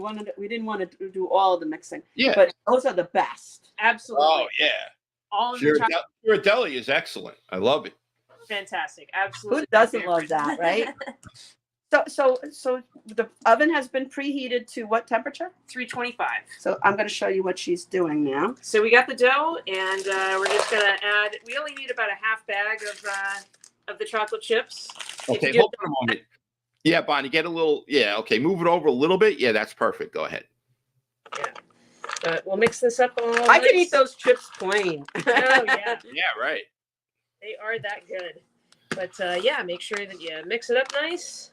didn't want to do all of the mixing, Yeah. but those are the best. Absolutely. Oh, yeah. All in the top. Ghirardelli is excellent. I love it. fantastic. Absolutely. Who doesn't love that, right? So the oven has been preheated to what temperature? 325. So I'm going to show you what she's doing now. So we got the dough, and we're just gonna add. We only need about a half bag of the chocolate chips. Okay, hold on a moment. Yeah, Bonnie, get a little. Yeah, okay, move it over a little bit. Yeah, that's perfect. Go ahead. But we'll mix this up all. I can eat those chips plain. Oh yeah, Yeah, right. they are that good. But yeah, make sure that you mix it up nice,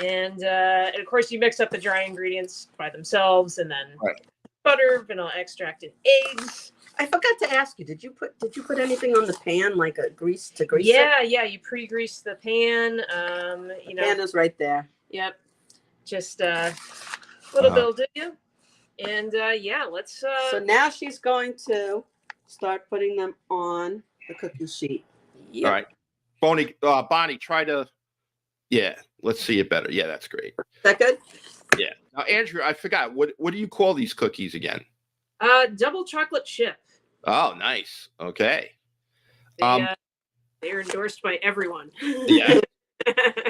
and of course you mix up the dry ingredients by themselves, and then Right. butter, vanilla extract, and eggs. I forgot to ask you. Did you put anything on the pan like a grease to grease it? Yeah, you pre-grease the pan. You know, Pan is right there. yep, just a little bit will do you. And yeah, let's. So now she's going to start putting them on the cookie sheet. All right. Bonnie, try to. Yeah, let's see it better. Yeah, that's great. Is that good? Yeah. Now, Andrew, I forgot. What do you call these cookies again? Double chocolate chip. Oh, nice. Okay. They, they're endorsed by everyone. Yeah.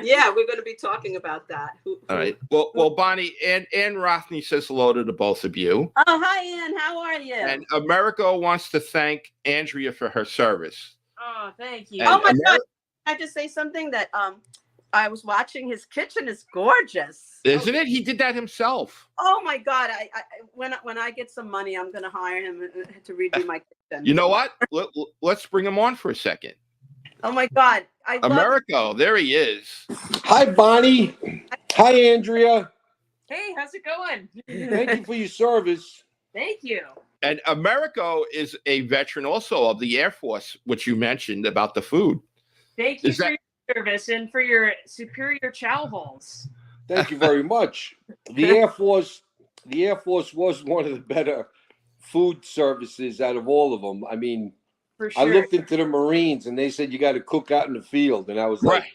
Yeah, we're going to be talking about that. All right. Well, Bonnie, Ann Rothney says hello to the both of you. Oh, hi, Ann. How are you? And America wants to thank Andrea for her service. Oh, thank you. And Oh my Ameri- God! Can I just say something that I was watching. His kitchen is gorgeous, Isn't it? He did that himself. Oh my God! When I get some money, I'm going to hire him to redo my kitchen. You know what? Let's bring him on for a second. Oh my God! I love America, there he is. Hi, Bonnie. Hi, Andrea. Hey, how's it going? Thank you for your service. Thank you. And Americo is a veteran also of the Air Force, which you mentioned about the food. Thank you Is for that- your service and for your superior chow holes. Thank you very much. The Air Force was one of the better food services out of all of them. I mean, For sure. I looked into the Marines and they said you got to cook out in the field, and I was like, Right.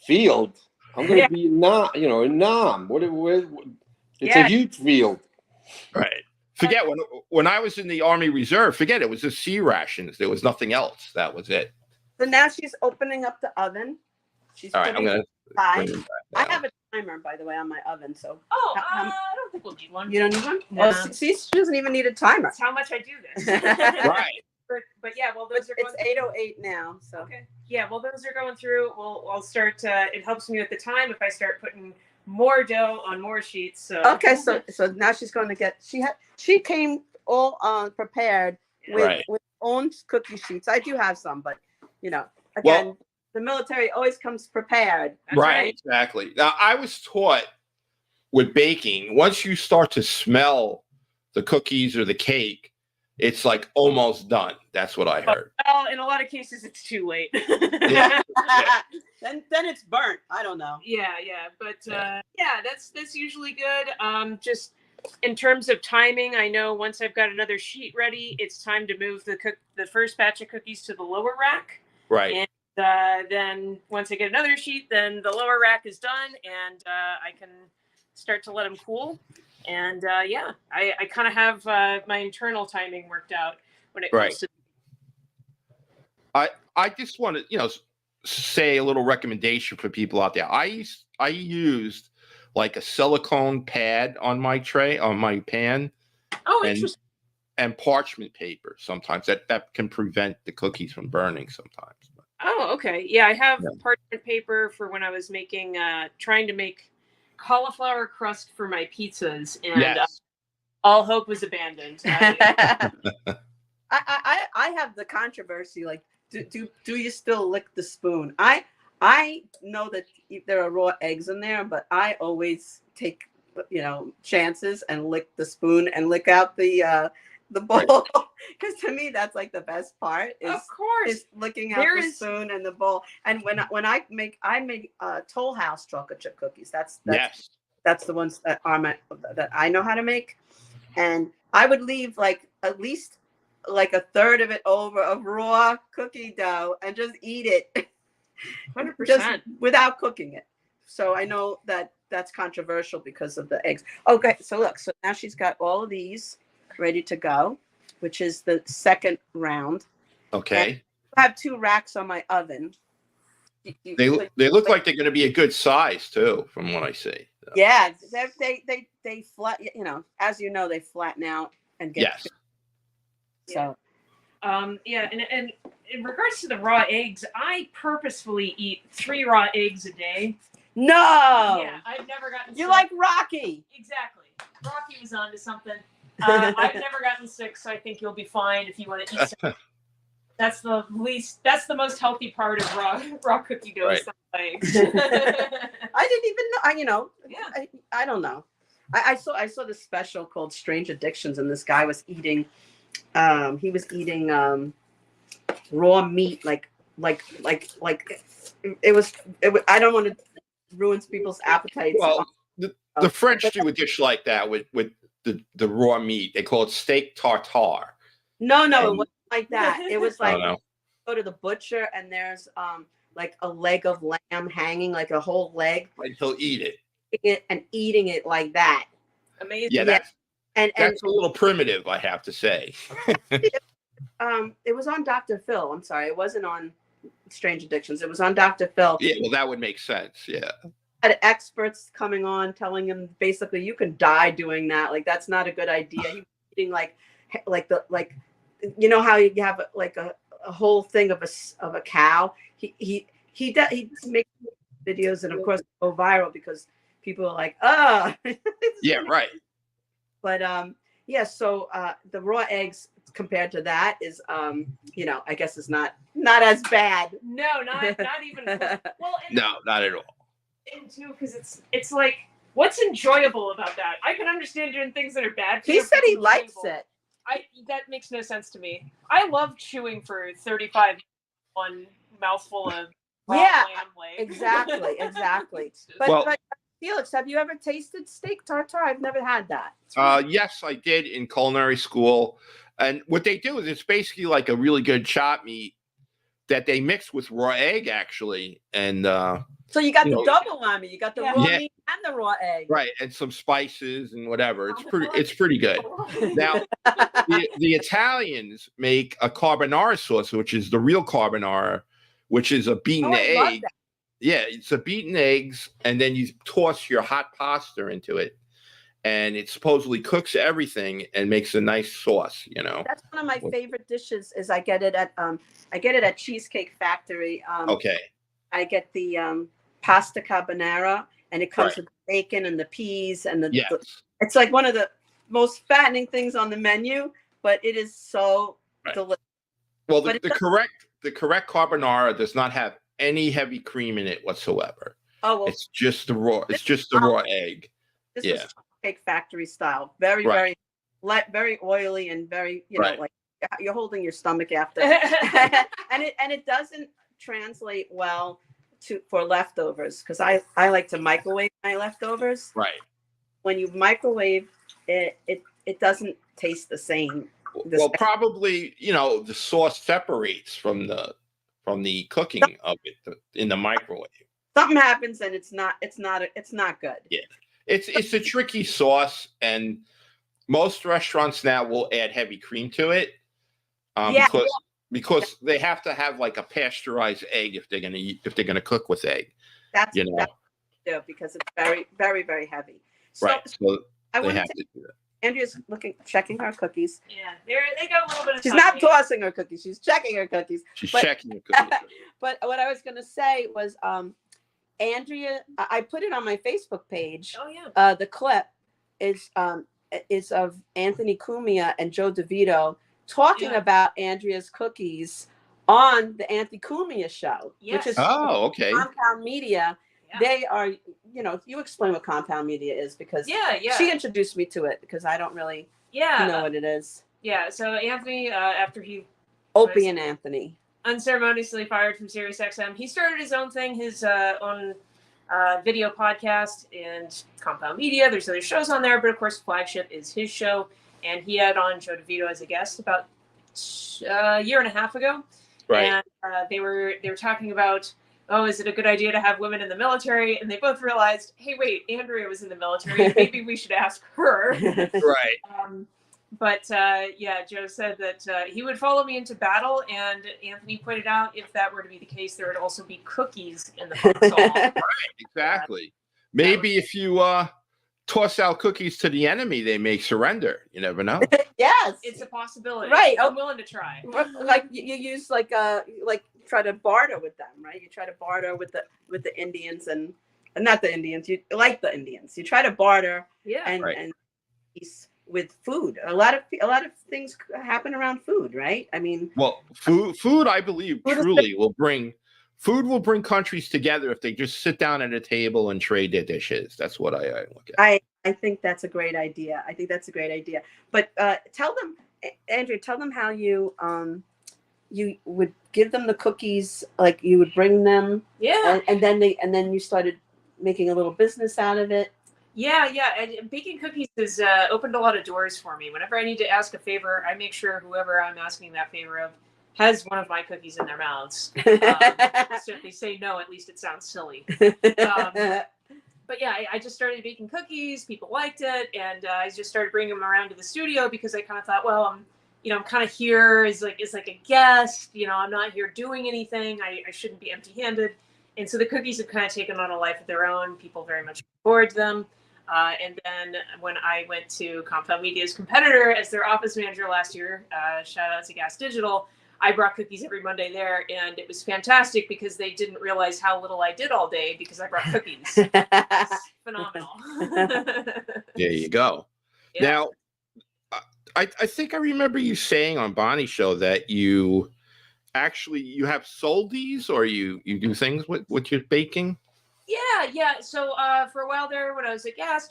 field? I'm going to Yeah. be in Nam, in Nam. It's Yeah. a huge field. Right. Forget when I was in the Army Reserve, forget it was just sea rations. There was nothing else. That was it. So now she's opening up the oven. She's All right, I'm putting going it to aside. bring him I back have a timer, by the way, on my oven. So Oh, How- I don't think we'll need one. you don't need one? No. Oh, see, she doesn't even need a timer. That's how much I do this. down. Right. But yeah, well, But those are going. it's 8:08 now. So Okay. Yeah, well, those are going through. I'll start. It helps me with the time if I start putting more dough on more sheets. So okay, so now she's going to get. She came all prepared with Right. with own cookie sheets. I do have some, but again, the military always comes prepared. That's Right. Exactly. Now, I was taught with baking, once you start to smell the cookies or the cake, it's like almost done. That's what I heard. Well, in a lot of cases, it's too late. Yeah. then it's burnt. I don't know. Yeah, but yeah, that's usually good. Just in terms of timing, I know once I've got another sheet ready, it's time to move the first batch of cookies to the lower rack. Right. And then once I get another sheet, then the lower rack is done, and I can start to let them cool. And yeah, I kind of have my internal timing worked out when it comes Right. to. I just want to, say a little recommendation for people out there. I used like a silicone pad on my tray, on my pan, Oh, and interesting. and parchment paper. Sometimes that can prevent the cookies from burning. Sometimes. Oh, okay. Yeah, I have Yeah. parchment paper for when I was making, trying to make cauliflower crust for my pizzas, and Yes. all hope was abandoned. I have the controversy. Like, do you still lick the spoon? I know that there are raw eggs in there, but I always take chances and lick the spoon and lick out the bowl, because to me that's like the best part Of course. is licking out There the is- spoon and the bowl. And when I make Toll House chocolate chip cookies. That's Yes. that's the ones that that I know how to make. And I would leave like at least like a third of it over of raw cookie dough and just eat it 100%. just without cooking it. So I know that that's controversial because of the eggs. Okay, so look, so now she's got all of these ready to go, which is the second round. Okay. I have 2 racks on my oven. They look like they're going to be a good size too, from what I see. So, Yeah, they flat. You know, as you know, they flatten out and get. yes. So Yeah, and in regards to the raw eggs, I purposefully eat 3 raw eggs a day. no. Yeah, I've never gotten You sick. like Rocky? Exactly. Rocky was onto something. I've never gotten sick, so I think you'll be fine if you want to eat some. That's the most healthy part of raw cookie dough. Right. Is the eggs. I didn't even know. You know, Yeah. I don't know. I saw this special called Strange Addictions, and this guy was eating. He was eating raw meat, like it was. I don't want to ruin people's appetites. Well, the French do a dish like that with the raw meat. They call it steak tartare. No, it wasn't like that. It was I like don't know. go to the butcher and there's like a leg of lamb hanging, like a whole leg, And he'll eat it. and eating it like that. Amazing. Yeah, Yeah. And that's a little primitive, I have to say. it was on Dr. Phil. I'm sorry, it wasn't on Strange Addictions. It was on Dr. Phil. Yeah, well, that would make sense. Yeah. Had experts coming on telling him basically you can die doing that. Like that's not a good idea. He was eating like you know how you have like a whole thing of a cow. He makes videos and of course go viral because people are like, oh. Yeah, right. But yeah, so the raw eggs compared to that is you know, I guess it's not as bad. No, not even. Well, and, No, not at all. and too, because it's like, what's enjoyable about that? I can understand doing things that are bad. He said he It's likes enjoyable. it. That makes no sense to me. I love chewing for 35 one mouthful of raw Yeah, lamb leg. exactly. But, Well- but Felix, have you ever tasted steak tartare? I've never had that. Yes, I did in culinary school. And what they do is it's basically like a really good chop meat that they mix with raw egg, actually. And So you got You the know- double whammy. You got the Yeah. raw Yeah. meat and the raw egg. right, and some spices and whatever. It's pretty good. Now, the Italians make a carbonara sauce, which is the real carbonara, which is a beaten Oh, I love egg. that. Yeah, it's a beaten eggs, and then you toss your hot pasta into it, and it supposedly cooks everything and makes a nice sauce. You know. That's one of my What- favorite dishes. Is I get it at Cheesecake Factory. Okay. I get the pasta carbonara, and it comes Right. with bacon and the peas and the. Yes. It's like one of the most fattening things on the menu, but it is so Right. delicious. Well, But the it correct carbonara does not have any heavy cream in it whatsoever. Oh well, It's just the raw. It's just the raw egg. this yeah. was Cheesecake Factory style. Very, Right. very light, very oily, and very Right. like you're holding your stomach after. and it doesn't translate well for leftovers because I like to microwave my leftovers. Right. When you microwave it doesn't taste the same. Well, probably the sauce separates from the cooking of it in the microwave. Something happens and it's not good. Yeah. It's a tricky sauce, and most restaurants now will add heavy cream to it, Yeah. because they have to have like a pasteurized egg if they're gonna cook with egg. That's You know. that's good because it's very, very, very heavy. So Right. So I they want have to to do that. Andrea's checking her cookies. Yeah, they got a little bit of She's time. not tossing her cookies. She's checking her cookies. She's But- checking the cookies. But what I was going to say was, Andrea, I put it on my Facebook page. Oh yeah. The clip is of Anthony Cumia and Joe DeVito talking Yeah. about Andrea's cookies on the Anthony Cumia show, Yes. which is Oh, okay. Compound Media. Yeah. They are, you explain what Compound Media is because Yeah, yeah. she introduced me to it because I don't really yeah. know what it is. Yeah. So Anthony, after he Opie and Anthony. unceremoniously fired from SiriusXM, he started his own thing, his own video podcast and Compound Media. There's other shows on there, but of course, Flagship is his show, and he had on Joe DeVito as a guest about a year and a half ago. Right. And they were talking about, oh, is it a good idea to have women in the military? And they both realized, hey, wait, Andrea was in the military. Maybe we should ask her. Right. But yeah, Joe said that he would follow me into battle, and Anthony pointed out if that were to be the case, there would also be cookies in the foxhole. Exactly. Maybe if you toss out cookies to the enemy, they may surrender. You never know. Yes, It's a possibility. Right. I'm willing to try. like you use like try to barter with them, right? You try to barter with the Indians and not the Indians. You like the Indians. You try to barter Yeah. and peace with food. A lot of things happen around food, right? I mean, Well, food, I believe, Food is- truly will bring countries together if they just sit down at a table and trade their dishes. That's what I look at. I think that's a great idea. I think that's a great idea. But tell them, Andrea, tell them how you would give them the cookies, like you would bring them, Yeah. and then you started making a little business out of it. Yeah. And baking cookies has opened a lot of doors for me. Whenever I need to ask a favor, I make sure whoever I'm asking that favor of has one of my cookies in their mouths. So if they say no, at least it sounds silly. But yeah, I just started baking cookies. People liked it, and I just started bringing them around to the studio because I kind of thought, well, I'm kind of here as like a guest. I'm not here doing anything. I shouldn't be empty-handed. And so the cookies have kind of taken on a life of their own. People very much look forward to them. And then when I went to Compound Media's competitor as their office manager last year, shout out to Gas Digital, I brought cookies every Monday there, and it was fantastic because they didn't realize how little I did all day because I brought cookies. It's phenomenal. There you go. Yeah. Now, I think I remember you saying on Bonnie's show that you have sold these, or you do things with your baking. Yeah. So for a while there, when I was at Gas,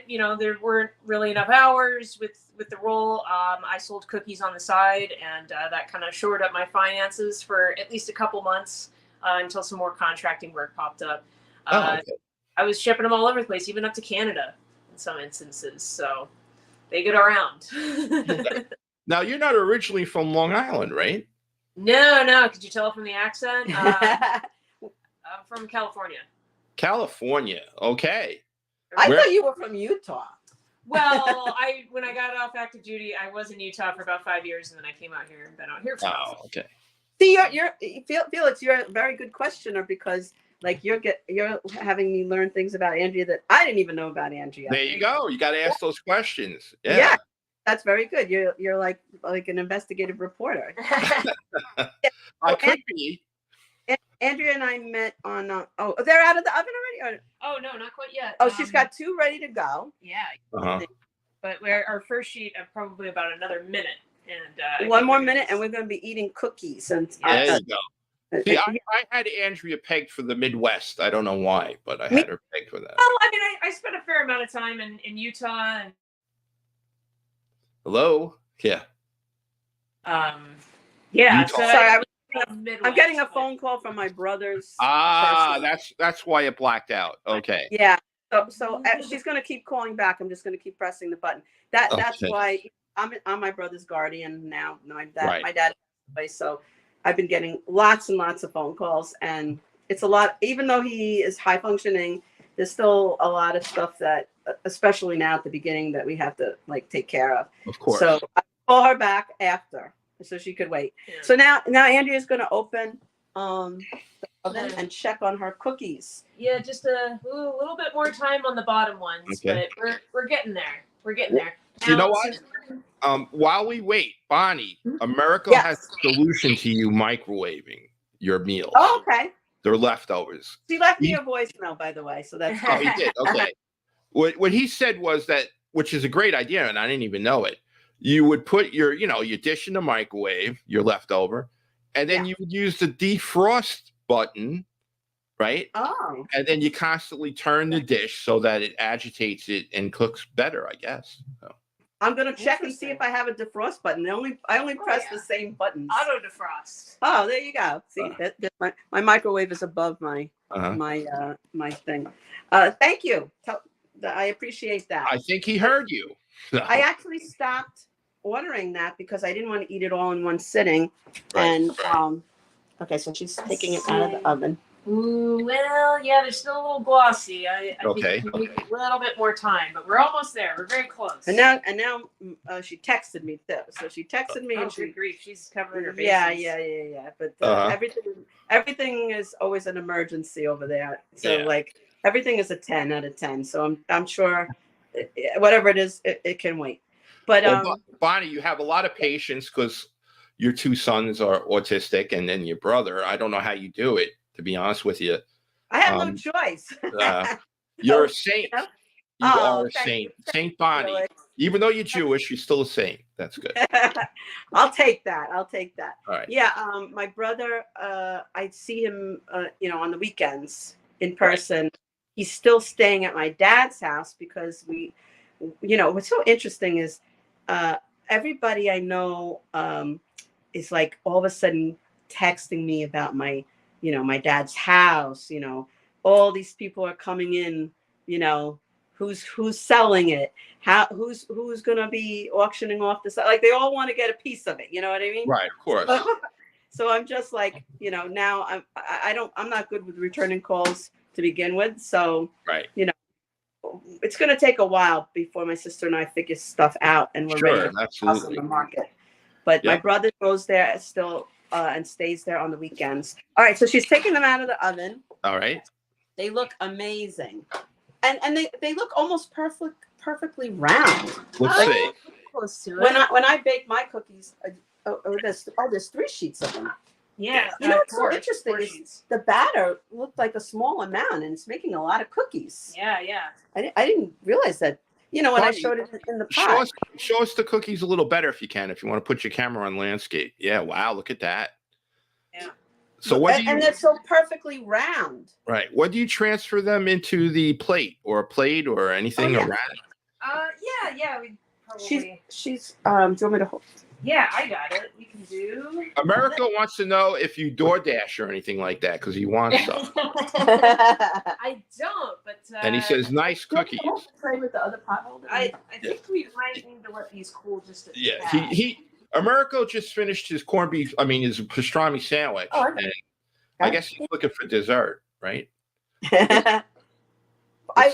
there weren't really enough hours with the role. I sold cookies on the side, and that kind of shored up my finances for at least a couple months until some more contracting work popped up. Okay. I was shipping them all over the place, even up to Canada in some instances. So they get around. Now, you're not originally from Long Island, right? No. Could you tell from the accent? I'm from California. California. Okay. I Where- thought you were from Utah. Well, when I got off active duty, I was in Utah for about 5 years, and then I came out here and been out here for. Oh, okay. See, Felix, you're a very good questioner because like you're having me learn things about Andrea that I didn't even know about Andrea. There you go. You got to ask those questions. Yeah, that's very good. You're like an investigative reporter. I could be. Andrea and I met on. They're out of the oven already. Oh no, not quite yet. She's got 2 ready to go. Yeah, Uh-huh. but our first sheet of probably about another minute, and One more minute, and we're going to be eating cookies. And There you go. See, I had Andrea pegged for the Midwest. I don't know why, but I had her pegged for that. Well, I mean, I spent a fair amount of time in Utah, and Hello? Yeah. yeah. Utah. So Sorry, I'm Midwest, getting a but- phone call from my brother's. Ah, person. that's why it blacked out. Okay. Yeah. So she's going to keep calling back. I'm just going to keep pressing the button. That's Okay. why I'm my brother's guardian now. My dad, Right. my dad, so I've been getting lots and lots of phone calls, and it's a lot. Even though he is high functioning, there's still a lot of stuff that, especially now at the beginning, that we have to like take care of. Of course. So I call her back after, so she could wait. Yeah. So now Andrea's going to open the oven and check on her cookies. Yeah, just a little bit more time on the bottom ones, Okay. but we're getting there. We're getting there. You know Now, what? While we wait, Bonnie, America Yes. has a solution to you microwaving your meals. Oh, okay. They're leftovers. She left me a voicemail, by the way, so that's Oh, he did. Okay. What he said was that, which is a great idea, and I didn't even know it. You would put your dish in the microwave, your leftover, and then you would use the defrost button, right? Oh, And then you constantly turn the dish so that it agitates it and cooks better, I guess. So. I'm gonna check and see if I have a defrost button. I only press yeah. the same buttons. auto defrost. Oh, there you go. See, my microwave is above my Uh-huh. my thing. Thank you. I appreciate that. I think he heard you. I actually stopped ordering that because I didn't want to eat it all in one sitting. Right. And okay, so she's taking it out of the oven. Ooh, well, yeah, they're still a little glossy. I Okay, think we need a little bit more time, but we're almost there. We're very close. And now she texted me too. So she texted me Oh, and she good grief, she's covering her bases. yeah. But Uh-huh. everything is always an emergency over there. So Yeah. like everything is a 10 out of 10. So I'm sure whatever it is, it can wait. But Well, Bonnie, you have a lot of patience because your two sons are autistic, and then your brother. I don't know how you do it, to be honest with you. I have no Um, choice. You're a saint. know? You Oh, are a thank saint. you. Saint Bonnie. Really. Even though you're Jewish, you're still a saint. That's good. I'll take that. I'll take that. All right. Yeah. My brother, I see him, on the weekends in person. He's still staying at my dad's house because what's so interesting is, everybody I know, is like all of a sudden texting me about my dad's house. All these people are coming in, who's selling it, who's gonna be auctioning off this, like they all want to get a piece of it, you know what I mean? Right, of course. So I'm just like, now I'm not good with returning calls to begin with, so Right. it's gonna take a while before my sister and I figure stuff out and we're ready Sure, to put us on absolutely. the market. But my Yep. brother goes there still and stays there on the weekends. All right, so she's taking them out of the oven. All right. They look amazing, and they look almost perfectly round. Let's Oh, see. Close to it. When I bake my cookies, there's 3 sheets of them. yeah, What's so four interesting is sheets. the batter looked like a small amount, and it's making a lot of cookies. Yeah. I didn't realize that. When I Bonnie, showed it in the Show pot. us the cookies a little better if you can. If you want to put your camera on landscape. Yeah. Wow. Look at that. Yeah. So what do you? And they're so perfectly round. Right. What do you transfer them into the plate or anything Oh, yeah. around? Yeah. We probably. She's do you want me to hold? Yeah, I got it. We can do. America wants to know if you DoorDash or anything like that because he wants some. I don't, but. And he says nice cookies. Tray with the other pot holder. I think we might need to let these cool just a Yeah. tad. He Americo just finished his his pastrami sandwich. Oh, okay. And I guess he's looking for dessert, right? I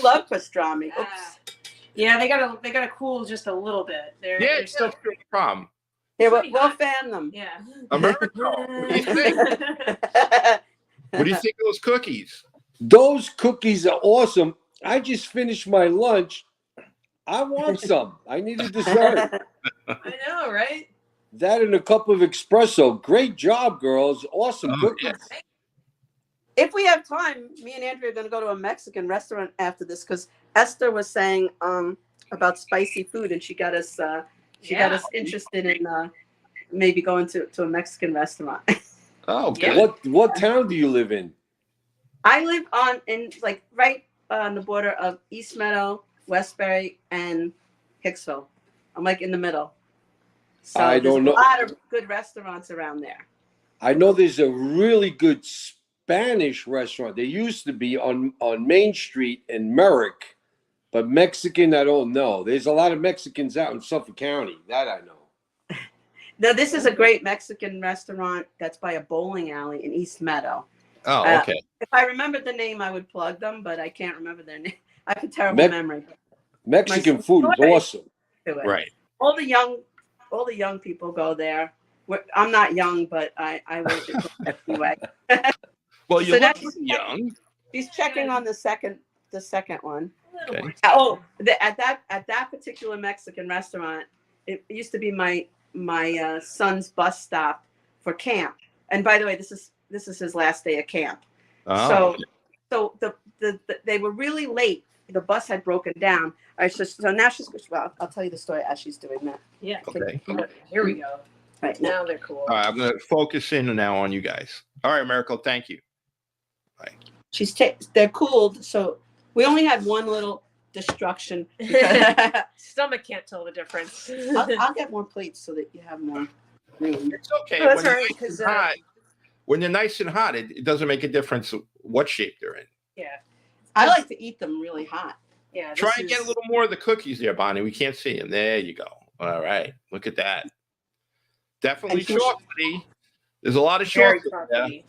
love pastrami. Oops. Yeah, they gotta cool just a little bit. They're still. No problem. Here, we'll fan them. Yeah. Americo, what do you think? What do you think of those cookies? Those cookies are awesome. I just finished my lunch. I want some. I need a dessert. I know, right? That and a cup of espresso. Great job, girls. Awesome Oh, cookies. yes. If we have time, me and Andrea are going to go to a Mexican restaurant after this because Esther was saying about spicy food, and she got us interested in maybe going to a Mexican restaurant. Oh, Yeah. good. What town do you live in? I live right on the border of East Meadow, Westbury, and Hicksville. I'm like in the middle. So I don't know. There's a lot of good restaurants around there. I know there's a really good Spanish restaurant. There used to be on Main Street in Merrick, but Mexican, I don't know. There's a lot of Mexicans out in Suffolk County. That I know. Now, this is a great Mexican restaurant that's by a bowling alley in East Meadow. Oh, okay. If I remembered the name, I would plug them, but I can't remember their name. I have a terrible memory. Mexican food is awesome. To it. Right. All the young people go there. I'm not young, but I will anyway. Well, you So look that's- pretty young. She's checking on the second one. A little Okay. more. Oh, at that particular Mexican restaurant, it used to be my son's bus stop for camp. And by the way, this is his last day of camp. Oh, So they were really late. The bus had broken down. So now I'll tell you the story as she's doing that. Yeah. okay. Here we go. Right now. Now they're cool. All right, I'm going to focus in now on you guys. All right, Miracle, thank you. They're cooled, so we only had one little destruction. I'll Stomach can't tell the difference. get more plates so that you have more room. It's okay. Oh, that's when, they're right, nice 'cause, and hot, when they're nice and hot, it doesn't make a difference what shape they're in. Yeah. I like to eat them really hot. Yeah. Try this and get a is- little more of the cookies there, Bonnie. We can't see them. There you go. All right. Look at that. Definitely And push- chocolatey. There's a lot of very chocolate there. chocolatey.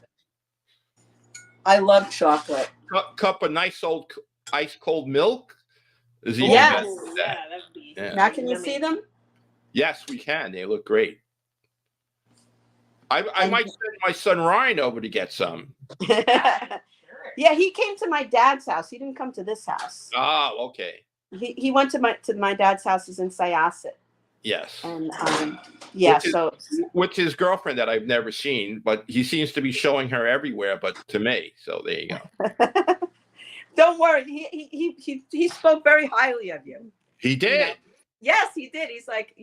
I love chocolate. Cup of nice old ice cold milk is even Yes. better than Yeah, that. that would be. Yeah. Now, can you see them? Yes, we can. They look great. I might send my son Ryan over to get some. Yeah, he came to my dad's house. He didn't come to this house. Oh, okay. He went to my dad's house. Is in Syosset, Yes. and yeah. Which is- So With his girlfriend that I've never seen, but he seems to be showing her everywhere, but to me. So there you go. don't worry. He spoke very highly of you. He did. Yes, he did. He's like,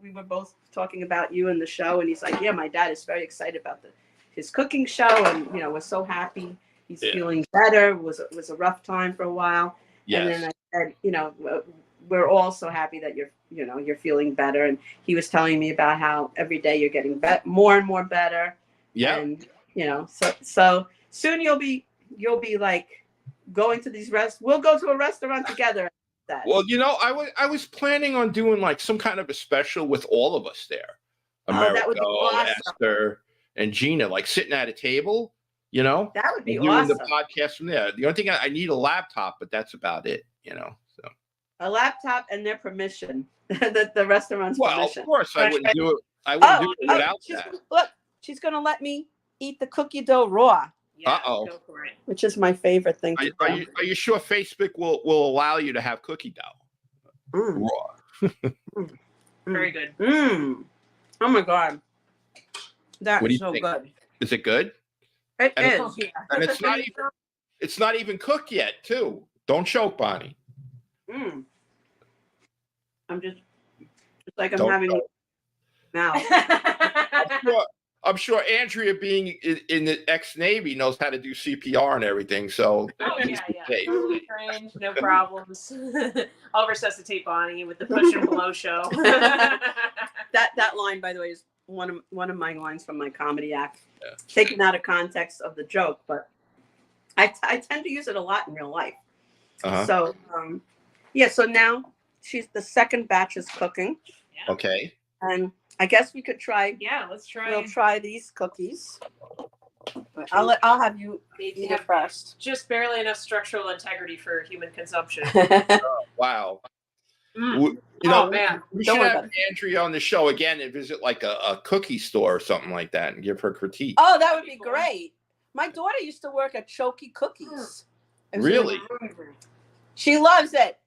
we were both talking about you in the show, and he's like, yeah, my dad is very excited about his cooking show, and we're so happy. He's Yeah. feeling better. Was a rough time for a while, and Yes. then I said, we're all so happy that you're feeling better. And he was telling me about how every day you're getting more and more better. Yeah. And so soon you'll be like going to these we'll go to a restaurant together. Well, I was planning on doing like some kind of a special with all of us there. Oh, that would be awesome. Esther, and Gina, like sitting at a table, That would be and doing awesome. the podcast from there. The only thing I need a laptop, but that's about it, So. A laptop and their permission, the restaurant's Well, permission. of course, I wouldn't do it. I wouldn't do it without that. Look, she's gonna let me eat the cookie dough raw, Yeah, Uh-oh. go for it. which is my favorite thing to Are do. you sure Facebook will allow you to have cookie dough Mm, raw? Very good. Oh my god, that What do is you so think? good. Is it good? It And is. Oh, yeah. And it's not even cooked yet, too. Don't choke, Bonnie. Mm. I'm just like I'm Don't having choke. now. I'm sure Andrea, being in the ex-Navy, knows how to do CPR and everything. So Oh he's yeah, safe. Totally trained, no problems. I'll resuscitate Bonnie with the push and blow show. That line, by the way, is one of my lines from my comedy act, taken out of context of the joke, but I tend to use it a lot in real life. Uh-huh. So so now the second batch is cooking, Okay. and I guess we could try. Yeah, let's try. We'll try these cookies. But I'll have you They eat it have first. just barely enough structural integrity for human consumption. Wow. Mm. You Oh, know, man. we Don't should worry have about Andrea on the show again and visit like a cookie store or something like that and give her critique. Oh, that would be great. My daughter used to work at Choky Cookies. It was Really? She loves it.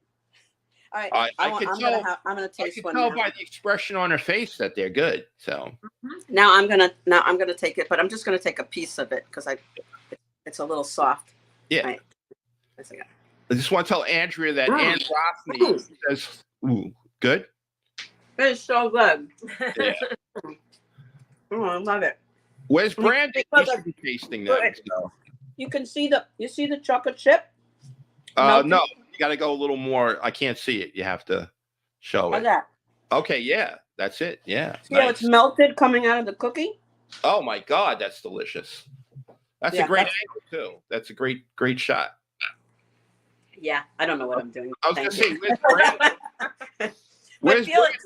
All right, I I'm could gonna tell- I'm gonna I taste can one tell now. by the expression on her face that they're good. So Now I'm gonna take it, but I'm just gonna take a piece of it because it's a little soft. yeah, Right. One second. I just want to tell Andrea that Ann Rothney says, "Ooh, good." It's so good. Yeah. Oh, I love it. Where's Brandon? He Look, should be tasting that. look. So. You can see the chocolate chip. No, Melted. you got to go a little more. I can't see it. You have to show Like it. that. Okay, yeah, that's it. Yeah, See how nice. it's melted coming out of the cookie? Oh my God, that's delicious. That's Yeah, a great that's- angle too. That's a great shot. Yeah, I don't know what I'm doing. I was gonna Thank say, you. where's Brandon? But Where's Felix,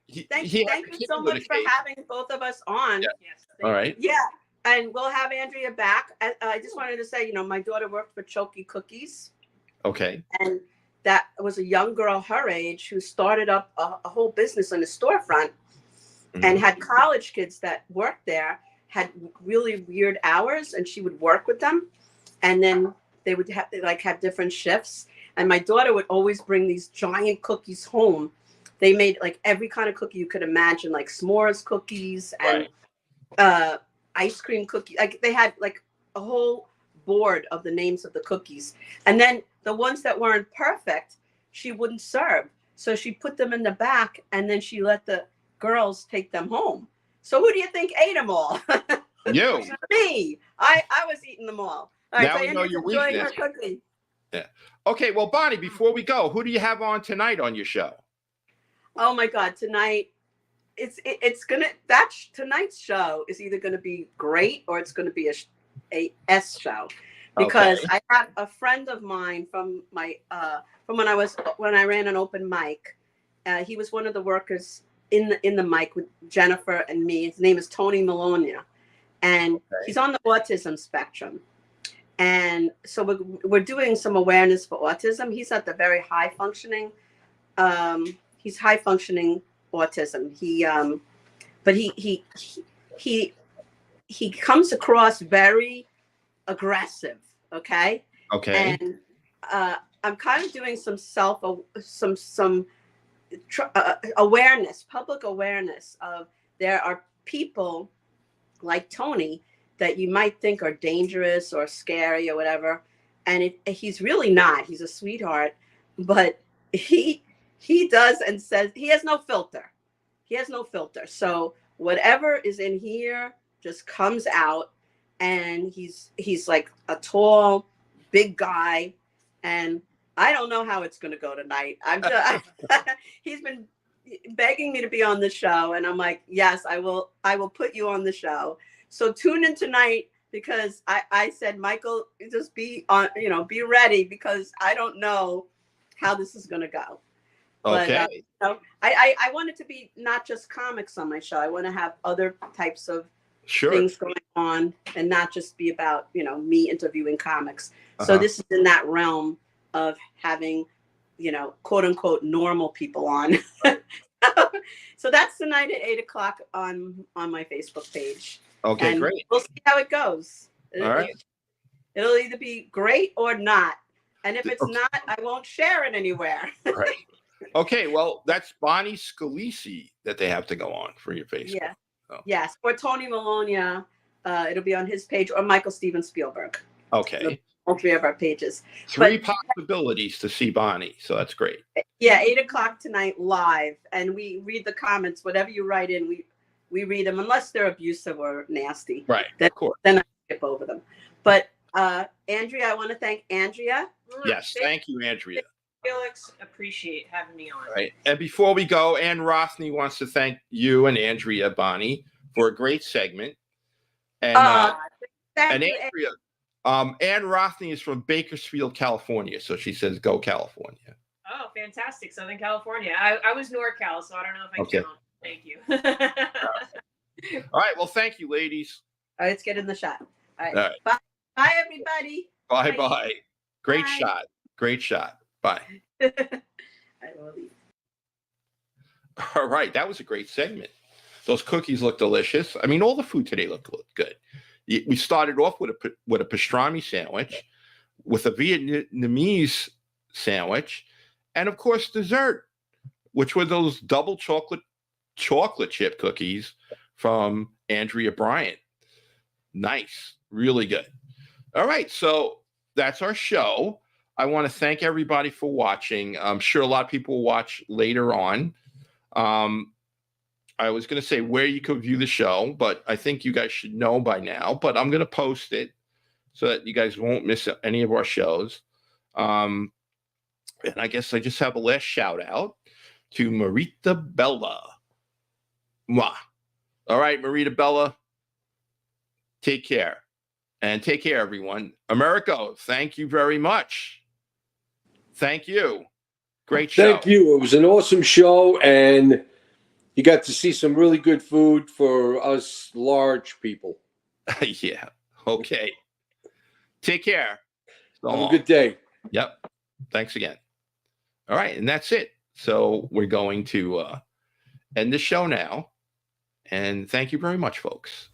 Brandon? thank He you had to so take a much for cake. having both of us on. Yeah. Yes. All right. Yeah, and we'll have Andrea back. I just wanted to say, my daughter worked for Choky Cookies, Okay. and that was a young girl her age who started up a whole business in a storefront and had college kids that worked there, had really weird hours, and she would work with them, and then they would have different shifts. And my daughter would always bring these giant cookies home. They made like every kind of cookie you could imagine, like s'mores cookies and ice cream cookies. Like they had like a whole board of the names of the cookies. And then the ones that weren't perfect, she wouldn't serve. So she put them in the back, and then she let the girls take them home. So who do you think ate them all? You. Me. I was eating them all. All right, Now so we know Andrew's your enjoying her weakness. cookie. Okay. Well, Bonnie, before we go, who do you have on tonight on your show? Oh my God! Tonight, tonight's show is either gonna be great or it's gonna be a S show, because Okay. I have a friend of mine from my from when I ran an open mic. He was one of the workers in the mic with Jennifer and me. His name is Tony Malonia, and he's on the autism spectrum. And so we're doing some awareness for autism. He's at the very high functioning. He's high functioning autism. But he comes across very aggressive. Okay. Okay. And I'm kind of doing some awareness, public awareness of there are people like Tony that you might think are dangerous or scary or whatever, and he's really not. He's a sweetheart, but he does and says he has no filter. He has no filter. So whatever is in here just comes out, and he's like a tall, big guy, and I don't know how it's going to go tonight. He's been begging me to be on the show, and I'm like, yes, I will put you on the show. So tune in tonight, because I said, Michael, just be on, be ready, because I don't know how this is going to go. Okay. But, I want it to be not just comics on my show. I want to have other types of things going on, and not just be about, me interviewing comics. So this is in that realm of having, quote unquote, normal people on. So that's tonight at 8:00 on my Facebook page. Okay, and great. We'll see how it goes. All right. It'll either be great or not. And if it's not, I won't share it anywhere. Right. Okay, well, that's Bonnie Scalisi that they have to go on for your Facebook. Yeah. Oh. Yes. Or Tony Malonia. It'll be on his page, or Michael Steven Spielberg. Okay. All three of our pages. Three possibilities to see Bonnie, so that's great. Yeah, 8:00 tonight live, and we read the comments. Whatever you write in, we read them, unless they're abusive or nasty. Right, of course. Then I skip over them. But Andrea, I want to thank Andrea. Yes, thank you, Andrea. Felix, appreciate having me on. Right. And before we go, Ann Rothney wants to thank you and Andrea, Bonnie, for a great segment. And Thank you, Andrea, Ann Rothney is from Bakersfield, California. So she says, go California. Oh, fantastic. Southern California. I was NorCal, so I don't know if I count. Thank you. All right. Well, thank you, ladies. All right, let's get in the shot. All right. All right. Bye. Bye, everybody. Bye-bye. Great Bye. shot. Great shot. Bye. I will leave. All right. That was a great segment. Those cookies look delicious. I mean, all the food today looked good. We started off with a pastrami sandwich, with a Vietnamese sandwich, and of course dessert, which were those double chocolate chip cookies from Andrea Bryant. Nice, really good. All right, so that's our show. I want to thank everybody for watching. I'm sure a lot of people will watch later on. I was going to say where you could view the show, but I think you guys should know by now. But I'm going to post it so that you guys won't miss any of our shows. And I guess I just have a last shout out to Marita Bella. Mwah. All right, Marita Bella, take care. And take care, everyone. Americo, thank you very much. Thank you. Great show. Thank you. It was an awesome show, and you got to see some really good food for us large people. Yeah. Okay. Take care. So Have a long. good day. Yep. Thanks again. All right. And that's it. So we're going to end the show now. And thank you very much, folks.